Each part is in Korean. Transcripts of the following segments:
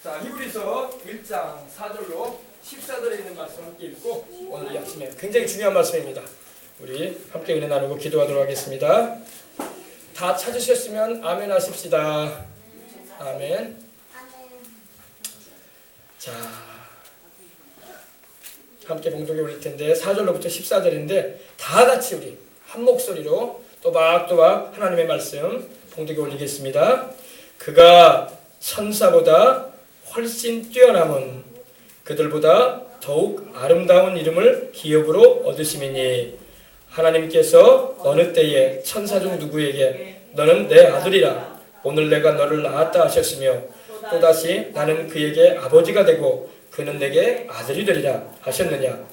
자, 히브리서 1장 4절로 14절에 있는 말씀 함께 읽고 오늘 이 아침에 굉장히 중요한 말씀입니다. 우리 함께 은혜 나누고 기도하도록 하겠습니다. 다 찾으셨으면 아멘 하십시다. 아멘. 자, 함께 봉독해 올릴 텐데 4절로부터 14절인데 다 같이 우리 한 목소리로 또박또박 하나님의 말씀 봉독해 올리겠습니다. 그가 천사보다 훨씬 뛰어남은 그들보다 더욱 아름다운 이름을 기업으로 얻으심이니 하나님께서 어느 때에 천사 중 누구에게 너는 내 아들이라 오늘 내가 너를 낳았다 하셨으며 또다시 나는 그에게 아버지가 되고 그는 내게 아들이 되리라 하셨느냐.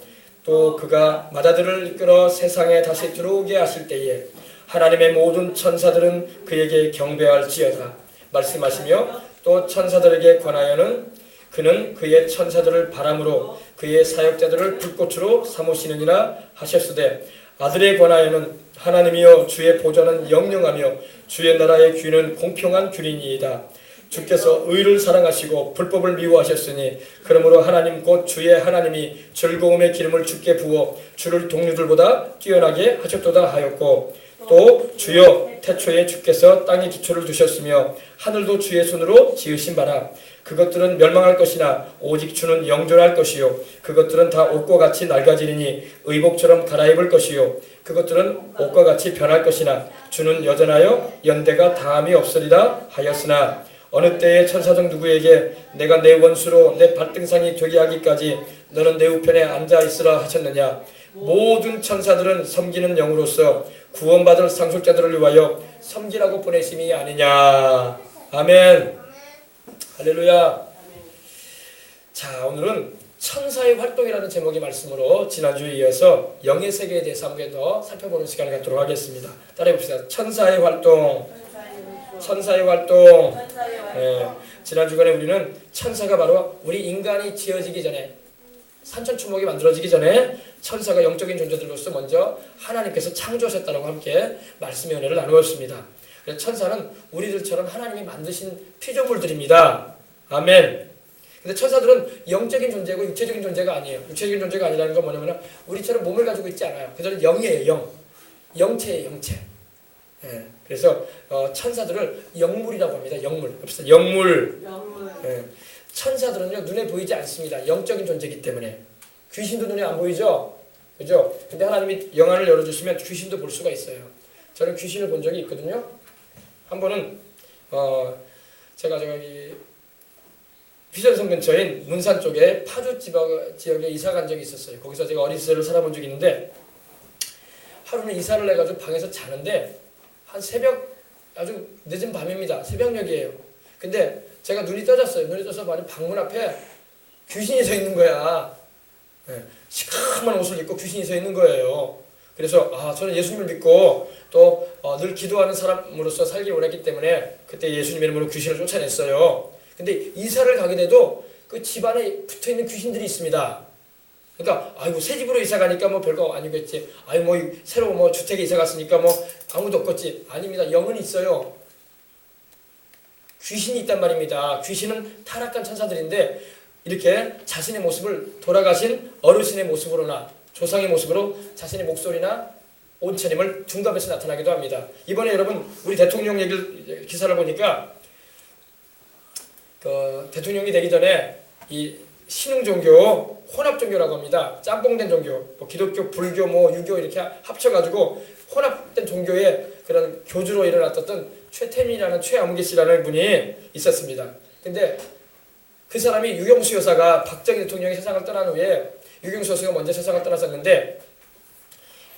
또 그가 맏아들을 이끌어 세상에 다시 들어오게 하실 때에 하나님의 모든 천사들은 그에게 경배할지어다 말씀하시며 또 천사들에게 관하여는 그는 그의 천사들을 바람으로 그의 사역자들을 불꽃으로 삼으시느니라 하셨으되 아들에 관하여는 하나님이여 주의 보좌는 영영하며 주의 나라의 귀는 공평한 규리니이다. 주께서 의를 사랑하시고 불법을 미워하셨으니 그러므로 하나님 곧 주의 하나님이 즐거움의 기름을 주께 부어 주를 동료들보다 뛰어나게 하셨도다 하였고 또 주여 태초에 주께서 땅에 기초를 두셨으며 하늘도 주의 손으로 지으신 바라. 그것들은 멸망할 것이나 오직 주는 영존할 것이요 그것들은 다 옷과 같이 낡아지리니 의복처럼 갈아입을 것이요 그것들은 옷과 같이 변할 것이나 주는 여전하여 연대가 다함이 없으리라 하였으나 어느 때에 천사 중 누구에게 내가 내 원수로 내 발등상이 되게 하기까지 너는 내 우편에 앉아 있으라 하셨느냐. 모든 천사들은 섬기는 영으로서 구원받을 상속자들을 위하여 섬기라고 보내심이 아니냐. 아멘. 할렐루야. 자, 오늘은 천사의 활동이라는 제목의 말씀으로 지난주에 이어서 영의 세계에 대해서 한 번 더 살펴보는 시간을 갖도록 하겠습니다. 따라해봅시다. 천사의 활동. 천사의 활동. 네. 지난 주간에 우리는 천사가 바로 우리 인간이 지어지기 전에 산천초목이 만들어지기 전에 천사가 영적인 존재들로서 먼저 하나님께서 창조하셨다고 함께 말씀의 은혜를 나누었습니다. 그래서 천사는 우리들처럼 하나님이 만드신 피조물들입니다. 아멘. 근데 천사들은 영적인 존재고 육체적인 존재가 아니에요. 육체적인 존재가 아니라는 건 뭐냐면 우리처럼 몸을 가지고 있지 않아요. 그들은 영이에요. 영. 영체예요. 영체. 예, 그래서 천사들을 영물이라고 합니다. 영물. 영물. 예, 천사들은요 눈에 보이지 않습니다. 영적인 존재이기 때문에. 귀신도 눈에 안 보이죠? 그죠? 근데 하나님이 영안을 열어주시면 귀신도 볼 수가 있어요. 저는 귀신을 본 적이 있거든요. 한 번은 제가 저기 비전성 근처인 문산 쪽에 파주 지역에 이사 간 적이 있었어요. 거기서 제가 어린 시절을 살아본 적이 있는데 하루는 이사를 해가지고 방에서 자는데 한 새벽 아주 늦은 밤입니다. 새벽녘이에요. 근데 제가 눈이 떠졌어요. 눈이 떠서 방문 앞에 귀신이 서 있는 거야. 네. 시커먼 옷을 입고 귀신이 서 있는 거예요. 그래서 저는 예수님을 믿고 또 늘 기도하는 사람으로서 살기 원했기 때문에 그때 예수님 이름으로 귀신을 쫓아냈어요. 근데 이사를 가게 돼도 그 집안에 붙어있는 귀신들이 있습니다. 그러니까 아이고 새 집으로 이사 가니까 뭐 별거 아니겠지. 아이 뭐 새로 뭐 주택에 이사 갔으니까 뭐 아무도 없겠지. 아닙니다. 영은 있어요. 귀신이 있단 말입니다. 귀신은 타락한 천사들인데 이렇게 자신의 모습을 돌아가신 어르신의 모습으로나 조상의 모습으로 자신의 목소리나 온천임을 둔갑해서 나타나기도 합니다. 이번에 여러분 우리 대통령 기사를 보니까 그 대통령이 되기 전에 이 신흥 종교, 혼합 종교라고 합니다. 짬뽕된 종교, 뭐 기독교, 불교, 뭐 유교 이렇게 합쳐가지고 혼합된 종교의 그런 교주로 일어났던 최태민이라는 최아무개 씨라는 분이 있었습니다. 근데 그 사람이 유경수 여사가 박정희 대통령이 세상을 떠난 후에 유경수 여사가 먼저 세상을 떠났었는데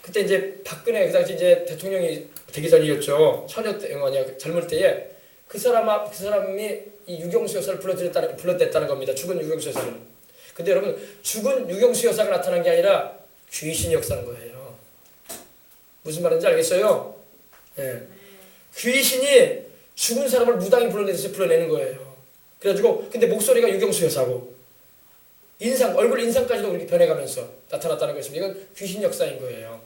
그때 이제 박근혜 그 당시 이제 대통령이 되기 전이었죠. 처녀 때 젊을 때에 그 사람이 이 유경수 여사를 불러냈다는 겁니다. 죽은 유경수 여사를. 근데 여러분 죽은 유경수 여사가 나타난 게 아니라 귀신이 역사한 거예요. 무슨 말인지 알겠어요? 예. 귀신이 죽은 사람을 무당이 불러내듯이 불러내는 거예요. 그래가지고 근데 목소리가 유경수 여사고 얼굴 인상까지도 그렇게 변해가면서 나타났다는 것입니다. 이건 귀신 역사인 거예요.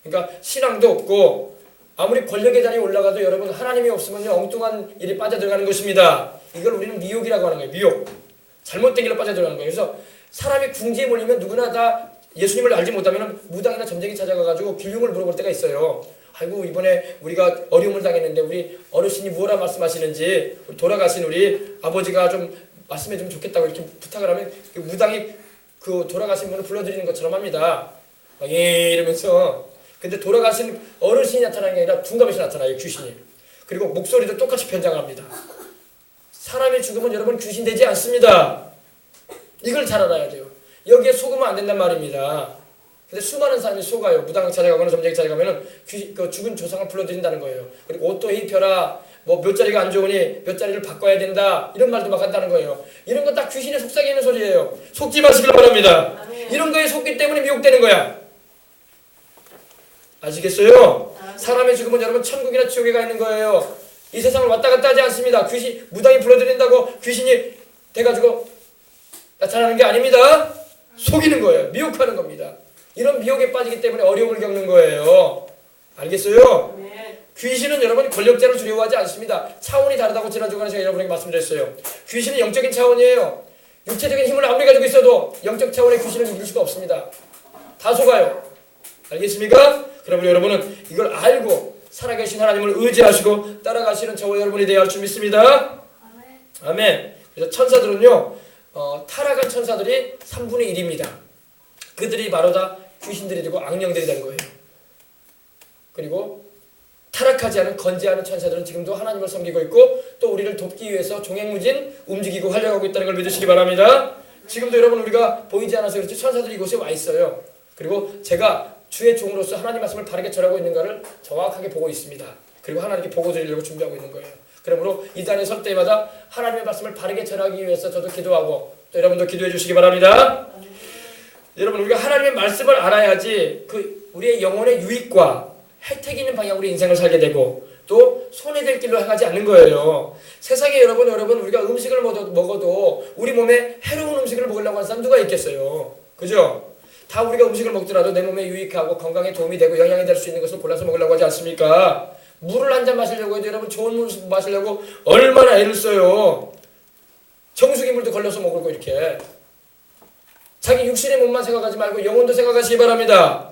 그러니까 신앙도 없고 아무리 권력의 자리에 올라가도 여러분 하나님이 없으면 엉뚱한 일이 빠져들어가는 것입니다. 이걸 우리는 미혹이라고 하는 거예요. 미혹. 잘못된 길로 빠져들어가는 거예요. 그래서 사람이 궁지에 몰리면 누구나 다 예수님을 알지 못하면 무당이나 점쟁이 찾아가가지고 길흉을 물어볼 때가 있어요. 아이고 이번에 우리가 어려움을 당했는데 우리 어르신이 뭐라 말씀하시는지 돌아가신 우리 아버지가 좀 말씀해 주면 좋겠다고 이렇게 부탁을 하면 그 무당이 그 돌아가신 분을 불러드리는 것처럼 합니다. 예 이러면서. 근데 돌아가신 어르신이 나타나는 게 아니라 둔갑에서 나타나요. 귀신이. 그리고 목소리도 똑같이 변장합니다. 사람의 죽음은 여러분 귀신 되지 않습니다. 이걸 잘 알아야 돼요. 여기에 속으면 안 된단 말입니다. 근데 수많은 사람이 속아요. 무당 찾아가거나 점쟁이 찾아가면은 그 죽은 조상을 불러드린다는 거예요. 그리고 옷도 입혀라. 뭐 몇 자리가 안 좋으니 몇 자리를 바꿔야 된다. 이런 말도 막 한다는 거예요. 이런 건 다 귀신의 속삭이는 있는 소리예요. 속지 마시길 바랍니다. 이런 거에 속기 때문에 미혹되는 거야. 아시겠어요? 사람의 죽음은 여러분 천국이나 지옥에 가 있는 거예요. 이 세상을 왔다 갔다 하지 않습니다. 귀신, 무당이 불러드린다고 귀신이 돼가지고 나타나는 게 아닙니다. 속이는 거예요. 미혹하는 겁니다. 이런 미혹에 빠지기 때문에 어려움을 겪는 거예요. 알겠어요? 네. 귀신은 여러분 권력자를 두려워하지 않습니다. 차원이 다르다고 지난주간에 제가 여러분에게 말씀드렸어요. 귀신은 영적인 차원이에요. 육체적인 힘을 아무리 가지고 있어도 영적 차원의 귀신을 이길 수가 없습니다. 다 속아요. 알겠습니까? 그러면 여러분은 이걸 알고 살아계신 하나님을 의지하시고 따라가시는 저와 여러분이 되어야 할 줄 믿습니다. 아멘. 그래서 천사들은요, 타락한 천사들이 3분의 1입니다. 그들이 바로 다 귀신들이 되고 악령들이 된 거예요. 그리고 타락하지 않은 건재하는 천사들은 지금도 하나님을 섬기고 있고 또 우리를 돕기 위해서 종횡무진 움직이고 활약하고 있다는 걸 믿으시기 바랍니다. 지금도 여러분 우리가 보이지 않아서 그렇지 천사들이 이곳에 와 있어요. 그리고 제가 주의 종으로서 하나님 말씀을 바르게 전하고 있는가를 정확하게 보고 있습니다. 그리고 하나님께 보고 드리려고 준비하고 있는 거예요. 그러므로 이 단에 설 때마다 하나님의 말씀을 바르게 전하기 위해서 저도 기도하고 또 여러분도 기도해 주시기 바랍니다. 여러분 우리가 하나님의 말씀을 알아야지 그 우리의 영혼의 유익과 혜택이 있는 방향으로 인생을 살게 되고 또 손해될 길로 행하지 않는 거예요. 세상에 여러분 우리가 음식을 먹어도 우리 몸에 해로운 음식을 먹으려고 하는 사람 누가 있겠어요. 그죠? 다 우리가 음식을 먹더라도 내 몸에 유익하고 건강에 도움이 되고 영향이 될 수 있는 것을 골라서 먹으려고 하지 않습니까? 물을 한 잔 마시려고 해도 여러분 좋은 물 마시려고 얼마나 애를 써요. 정수기 물도 걸려서 먹고 이렇게. 자기 육신의 몸만 생각하지 말고 영혼도 생각하시기 바랍니다.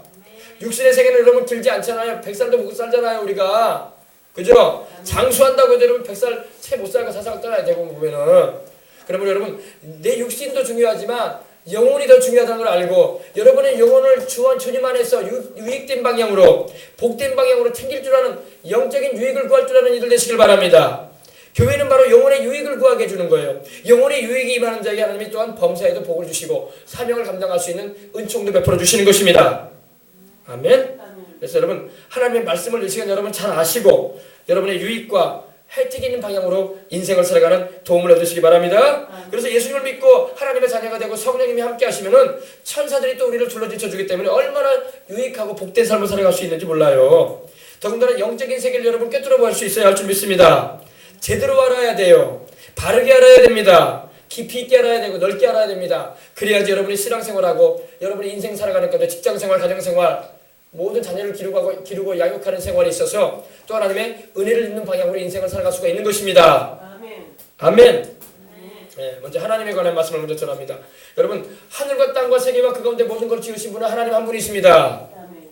육신의 세계는 여러분 길지 않잖아요. 100살도 못 살잖아요 우리가. 그죠? 장수한다고 해도 여러분 100살 채 못 살고 사상 떠나야 되고 보면은. 그러면 여러분 내 육신도 중요하지만 영혼이 더 중요하다는 걸 알고 여러분의 영혼을 주님 안에서 유익된 방향으로 복된 방향으로 챙길 줄 아는 영적인 유익을 구할 줄 아는 이들 되시길 바랍니다. 교회는 바로 영혼의 유익을 구하게 해주는 거예요. 영혼의 유익이 임하는 자에게 하나님이 또한 범사에도 복을 주시고 사명을 감당할 수 있는 은총도 베풀어 주시는 것입니다. 아멘. 그래서 여러분 하나님의 말씀을 이 시간 여러분 잘 아시고 여러분의 유익과 혜택이 있는 방향으로 인생을 살아가는 도움을 얻으시기 바랍니다. 그래서 예수님을 믿고 하나님의 자녀가 되고 성령님이 함께 하시면은 천사들이 또 우리를 둘러지쳐 주기 때문에 얼마나 유익하고 복된 삶을 살아갈 수 있는지 몰라요. 더군다나 영적인 세계를 여러분 꿰뚫어 볼 수 있어야 할 줄 믿습니다. 제대로 알아야 돼요. 바르게 알아야 됩니다. 깊이 있게 알아야 되고 넓게 알아야 됩니다. 그래야지 여러분이 신앙생활하고 여러분이 인생 살아가는 것도 직장생활, 가정생활 모든 자녀를 기르고 양육하는 생활에 있어서 또 하나님의 은혜를 입는 방향으로 인생을 살아갈 수가 있는 것입니다. 아멘. 아멘. 네, 먼저 하나님에 관한 말씀을 먼저 전합니다. 여러분 하늘과 땅과 세계와 그 가운데 모든 걸 지으신 분은 하나님 한 분이십니다. 아멘.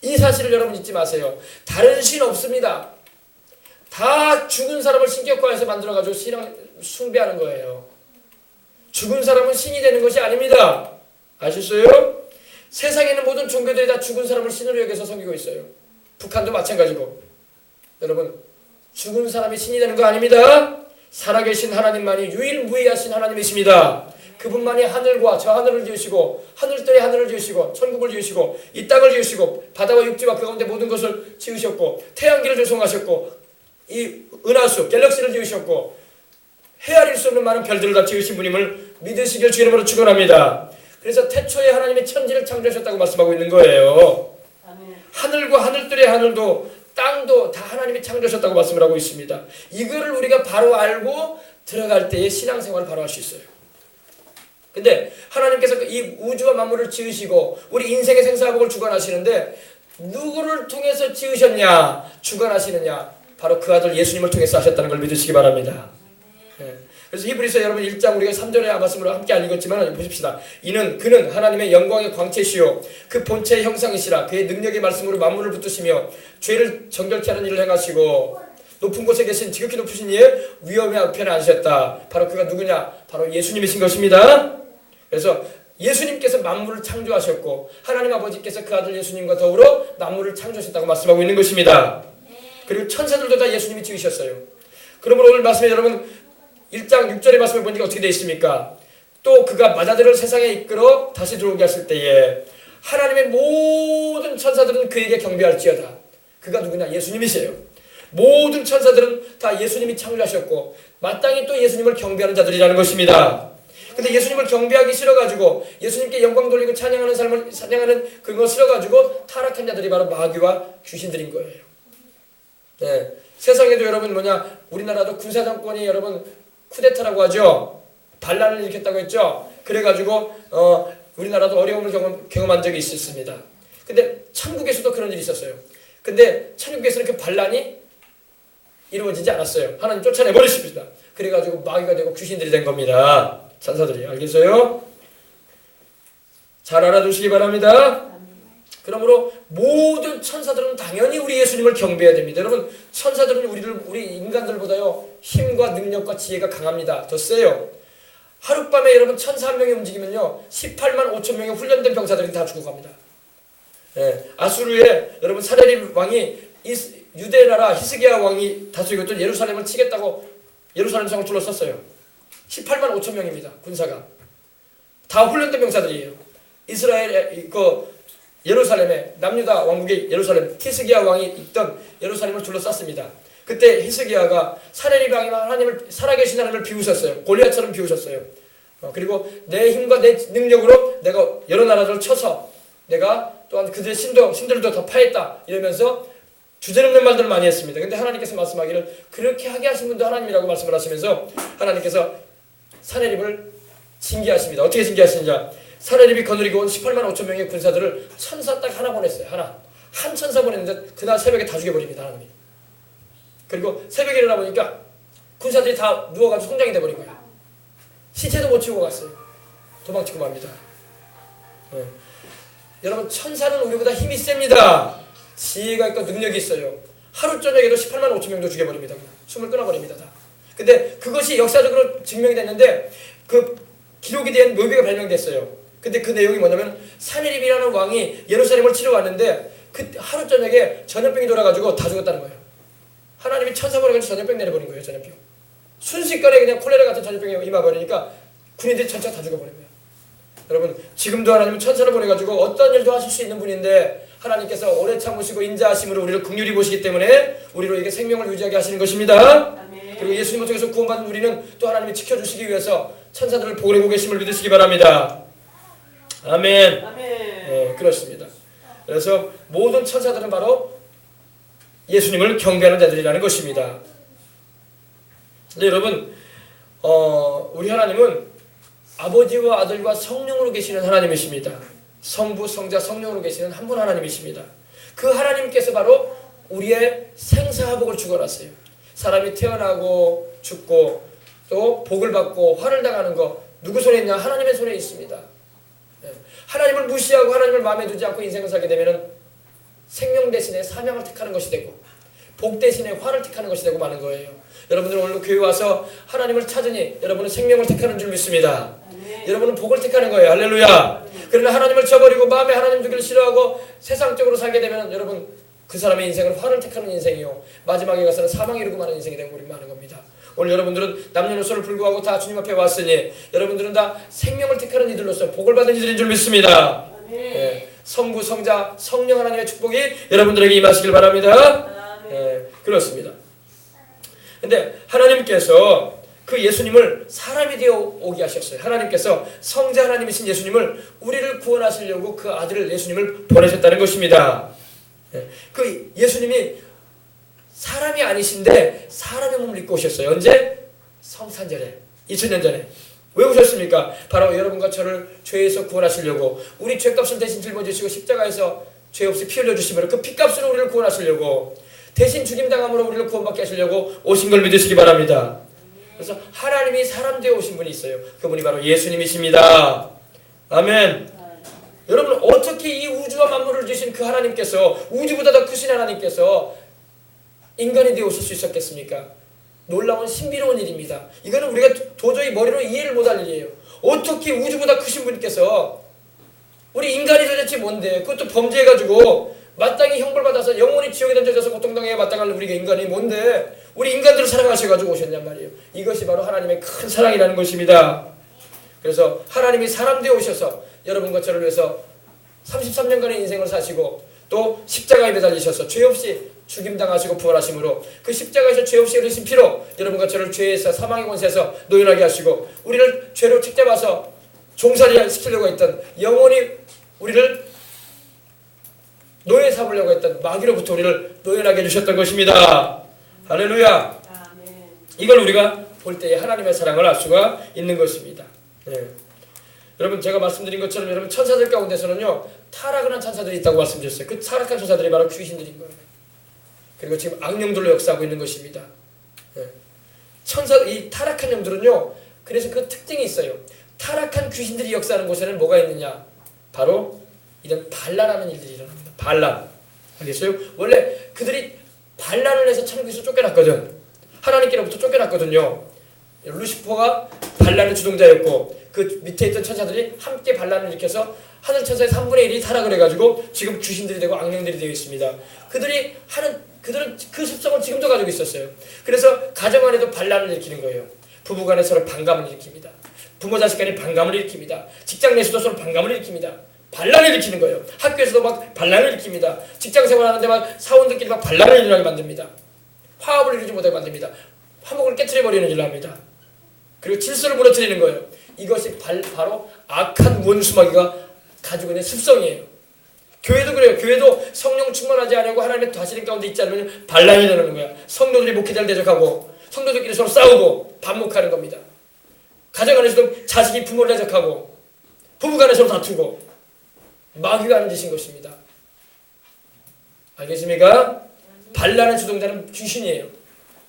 이 사실을 여러분 잊지 마세요. 다른 신 없습니다. 다 죽은 사람을 신격화해서 만들어가지고 신앙 숭배하는 거예요. 죽은 사람은 신이 되는 것이 아닙니다. 아셨어요? 세상에 있는 모든 종교들이 다 죽은 사람을 신으로 여겨서 섬기고 있어요. 북한도 마찬가지고. 여러분 죽은 사람이 신이 되는 거 아닙니다. 살아계신 하나님만이 유일무이하신 하나님이십니다. 그분만이 하늘과 저 하늘을 지으시고 하늘들의 하늘을 지으시고 천국을 지으시고 이 땅을 지으시고 바다와 육지와 그 가운데 모든 것을 지으셨고 태양계를 조성하셨고 이 은하수 갤럭시를 지으셨고 헤아릴 수 없는 많은 별들을 다 지으신 분임을 믿으시길 주 이름으로 축원합니다. 그래서 태초에 하나님이 천지를 창조하셨다고 말씀하고 있는 거예요. 아멘. 하늘과 하늘들의 하늘도 땅도 다 하나님이 창조하셨다고 말씀을 하고 있습니다. 이거를 우리가 바로 알고 들어갈 때에 신앙생활을 바로 할 수 있어요. 근데 하나님께서 이 우주와 만물을 지으시고 우리 인생의 생사복을 주관하시는데 누구를 통해서 지으셨냐? 주관하시느냐? 바로 그 아들 예수님을 통해서 하셨다는 걸 믿으시기 바랍니다. 예. 그래서 히브리서 여러분 1장 우리가 3절의 말씀으로 함께 안 읽었지만 보십시다. 그는 하나님의 영광의 광채시요 그 본체의 형상이시라. 그의 능력의 말씀으로 만물을 붙드시며 죄를 정결케 하는 일을 행하시고 높은 곳에 계신 지극히 높으신 이의 위엄의 우편에 앉으셨다. 바로 그가 누구냐? 바로 예수님이신 것입니다. 그래서 예수님께서 만물을 창조하셨고 하나님 아버지께서 그 아들 예수님과 더불어 만물을 창조하셨다고 말씀하고 있는 것입니다. 그리고 천사들도 다 예수님이 지으셨어요. 그러므로 오늘 말씀에 여러분 1장 6절의 말씀을 보니까 어떻게 되어 있습니까? 또 그가 마자들을 세상에 이끌어 다시 들어오게 하실 때에 하나님의 모든 천사들은 그에게 경배할지어다. 그가 누구냐? 예수님이세요. 모든 천사들은 다 예수님이 창조하셨고 마땅히 또 예수님을 경배하는 자들이라는 것입니다. 근데 예수님을 경배하기 싫어가지고 예수님께 영광 돌리고 찬양하는 삶을 찬양하는 그거 싫어가지고 타락한 자들이 바로 마귀와 귀신들인 거예요. 네. 세상에도 여러분 우리나라도 군사정권이 여러분 쿠데타라고 하죠. 반란을 일으켰다고 했죠. 그래가지고 우리나라도 어려움을 경험한 적이 있었습니다. 근데 천국에서도 그런 일이 있었어요. 근데 천국에서는 그 반란이 이루어지지 않았어요. 하나님 쫓아내버리십니다. 그래가지고 마귀가 되고 귀신들이 된 겁니다. 천사들이. 알겠어요? 잘 알아두시기 바랍니다. 그러므로 모든 천사들은 당연히 우리 예수님을 경배해야 됩니다. 여러분 천사들은 우리 인간들보다요 힘과 능력과 지혜가 강합니다. 더 세요. 하룻밤에 여러분 천사 한 명이 움직이면요 18만 5천 명의 훈련된 병사들이 다 죽어갑니다. 예, 아수르의 여러분 사레립 왕이 유대 나라 히스기야 왕이 다스리고 예루살렘을 치겠다고 예루살렘 성을 둘러쌌어요. 18만 5천 명입니다. 군사가 다 훈련된 병사들이에요. 이스라엘의 예루살렘에 남유다 왕국의 예루살렘 히스기야 왕이 있던 예루살렘을 둘러쌌습니다. 그때 히스기야가 사레립 왕이 하나님을 살아계신 하나님을 비우셨어요. 골리앗처럼 비우셨어요. 그리고 내 힘과 내 능력으로 내가 여러 나라들을 쳐서 내가 또한 그들의 신들도 더 파했다 이러면서 주제넘는 말들을 많이 했습니다. 근데 하나님께서 말씀하기를 그렇게 하게 하신 분도 하나님이라고 말씀을 하시면서 하나님께서 사레립을 징계하십니다. 어떻게 징계하시느냐? 사레립이 거느리고 온 18만 5천 명의 군사들을 천사 딱 하나 보냈어요. 한 천사 보냈는데 그날 새벽에 다 죽여버립니다. 하나님이. 그리고 새벽에 일어나 보니까 군사들이 다 누워가지고 성장이 돼버린 거예요. 시체도 못 치우고 갔어요. 도망치고 맙니다. 네. 여러분 천사는 우리보다 힘이 셉니다. 지혜가 있고 능력이 있어요. 하루 저녁에도 18만 5천 명도 죽여버립니다. 숨을 끊어버립니다. 다. 근데 그것이 역사적으로 증명이 됐는데 그 기록이 된 묘비가 발명됐어요. 근데 그 내용이 뭐냐면 사네립이라는 왕이 예루살렘을 치러 왔는데 그 하루 저녁에 전염병이 돌아가지고 다 죽었다는 거예요. 하나님이 천사 보내가지고 전염병 내려버린 거예요. 전염병. 순식간에 그냥 콜레라 같은 전염병이 임해버리니까 군인들이 전체가 다 죽어버린 거예요. 여러분 지금도 하나님은 천사를 보내가지고 어떤 일도 하실 수 있는 분인데 하나님께서 오래 참으시고 인자하심으로 우리를 긍휼히 보시기 때문에 우리로 이게 생명을 유지하게 하시는 것입니다. 아멘. 그리고 예수님을 통해서 구원받은 우리는 또 하나님이 지켜주시기 위해서 천사들을 보내고 계심을 믿으시기 바랍니다. 아멘. 아멘. 네, 그렇습니다. 그래서 모든 천사들은 바로 예수님을 경배하는 자들이라는 것입니다. 근데 여러분 우리 하나님은 아버지와 아들과 성령으로 계시는 하나님이십니다. 성부, 성자, 성령으로 계시는 한 분 하나님이십니다. 그 하나님께서 바로 우리의 생사화복을 주관하세요. 사람이 태어나고 죽고 또 복을 받고 화를 당하는 거 누구 손에 있냐? 하나님의 손에 있습니다. 하나님을 무시하고 하나님을 마음에 두지 않고 인생을 살게 되면 생명 대신에 사명을 택하는 것이 되고 복 대신에 화를 택하는 것이 되고 마는 거예요. 여러분들 오늘 교회 와서 하나님을 찾으니 여러분은 생명을 택하는 줄 믿습니다. 여러분은 복을 택하는 거예요. 할렐루야. 그러나 하나님을 저버리고 마음에 하나님 두기를 싫어하고 세상적으로 살게 되면 여러분 그 사람의 인생은 화를 택하는 인생이요 마지막에 가서는 사망에 이르고 마는 인생이 되고 마는 겁니다. 오늘 여러분들은 남녀노소를 불구하고 다 주님 앞에 왔으니 여러분들은 다 생명을 택하는 이들로서 복을 받은 이들인 줄 믿습니다. 예, 성부, 성자, 성령 하나님의 축복이 여러분들에게 임하시길 바랍니다. 예, 그렇습니다. 근데 하나님께서 그 예수님을 사람이 되어 오게 하셨어요. 하나님께서 성자 하나님이신 예수님을 우리를 구원하시려고 그 아들을 예수님을 보내셨다는 것입니다. 그 예수님이 사람이 아니신데 사람의 몸을 입고 오셨어요. 언제? 성산절에 2000년 전에. 왜 오셨습니까? 바로 여러분과 저를 죄에서 구원하시려고 우리 죄값을 대신 짊어지시고 십자가에서 죄 없이 피 흘려주시므로 그 피값으로 우리를 구원하시려고 대신 죽임당함으로 우리를 구원받게 하시려고 오신 걸 믿으시기 바랍니다. 그래서 하나님이 사람 되어 오신 분이 있어요. 그분이 바로 예수님이십니다. 아멘. 여러분, 어떻게 이 우주와 만물을 주신 그 하나님께서, 우주보다 더 크신 하나님께서 인간이 되어 오실 수 있었겠습니까? 놀라운 신비로운 일입니다. 이거는 우리가 도저히 머리로 이해를 못할 일이에요. 어떻게 우주보다 크신 분께서 우리 인간이 도대체 뭔데, 그것도 범죄해가지고 마땅히 형벌받아서 영원히 지옥에 던져져서 고통당해 마땅할 우리가 인간이 뭔데 우리 인간들을 사랑하셔가지고 오셨냔 말이에요. 이것이 바로 하나님의 큰 사랑이라는 것입니다. 그래서 하나님이 사람 되어 오셔서 여러분과 저를 위해서 33년간의 인생을 사시고 또 십자가에 매달리셔서 죄 없이 죽임당하시고 부활하심으로 그 십자가에서 죄 없이 흘리신 피로 여러분과 저를 죄에서 사망의 권세에서 노연하게 하시고 우리를 죄로 책잡아서 종살이 시키려고 했던, 영원히 우리를 노예 삼으려고 했던 마귀로부터 우리를 노연하게 해주셨던 것입니다. 할렐루야. 이걸 우리가 볼 때에 하나님의 사랑을 알 수가 있는 것입니다. 네. 여러분, 제가 말씀드린 것처럼 여러분, 천사들 가운데서는요 타락을 한 천사들이 있다고 말씀드렸어요. 그 타락한 천사들이 바로 귀신들인 거예요. 그리고 지금 악령들로 역사하고 있는 것입니다. 네. 이 타락한 영들은요, 그래서 그 특징이 있어요. 타락한 귀신들이 역사하는 곳에는 뭐가 있느냐? 바로 이런 반란하는 일들이 일어납니다. 반란. 알겠어요? 원래 그들이 반란을 해서 천국에서 쫓겨났거든. 하나님께로부터 쫓겨났거든요. 루시퍼가 반란의 주동자였고 그 밑에 있던 천사들이 함께 반란을 일으켜서 하늘 천사의 3분의 1이 타락을 해가지고 지금 귀신들이 되고 악령들이 되어 있습니다. 그들은 그 습성을 지금도 가지고 있었어요. 그래서 가정 안에도 반란을 일으키는 거예요. 부부간에 서로 반감을 일으킵니다. 부모 자식 간에 반감을 일으킵니다. 직장 내에서도 서로 반감을 일으킵니다. 반란을 일으키는 거예요. 학교에서도 막 반란을 일으킵니다. 직장 생활하는데 막 사원들끼리 막 반란을 일어나게 만듭니다. 화합을 이루지 못하게 만듭니다. 화목을 깨트려버리는 일을 합니다. 그리고 질서를 무너뜨리는 거예요. 이것이 바로 악한 원수마귀가 가지고 있는 습성이에요. 교회도 그래요. 교회도 성령 충만하지 않고 하나님의 다스림 가운데 있지 않으면 반란이 일어나는 거야. 성도들이 목회자를 대적하고 성도들끼리 서로 싸우고 반목하는 겁니다. 가정 안에서도 자식이 부모를 대적하고 부부간에 서로 다투고 마귀가 하는 짓인 것입니다. 알겠습니까? 반란의 주동자는 귀신이에요.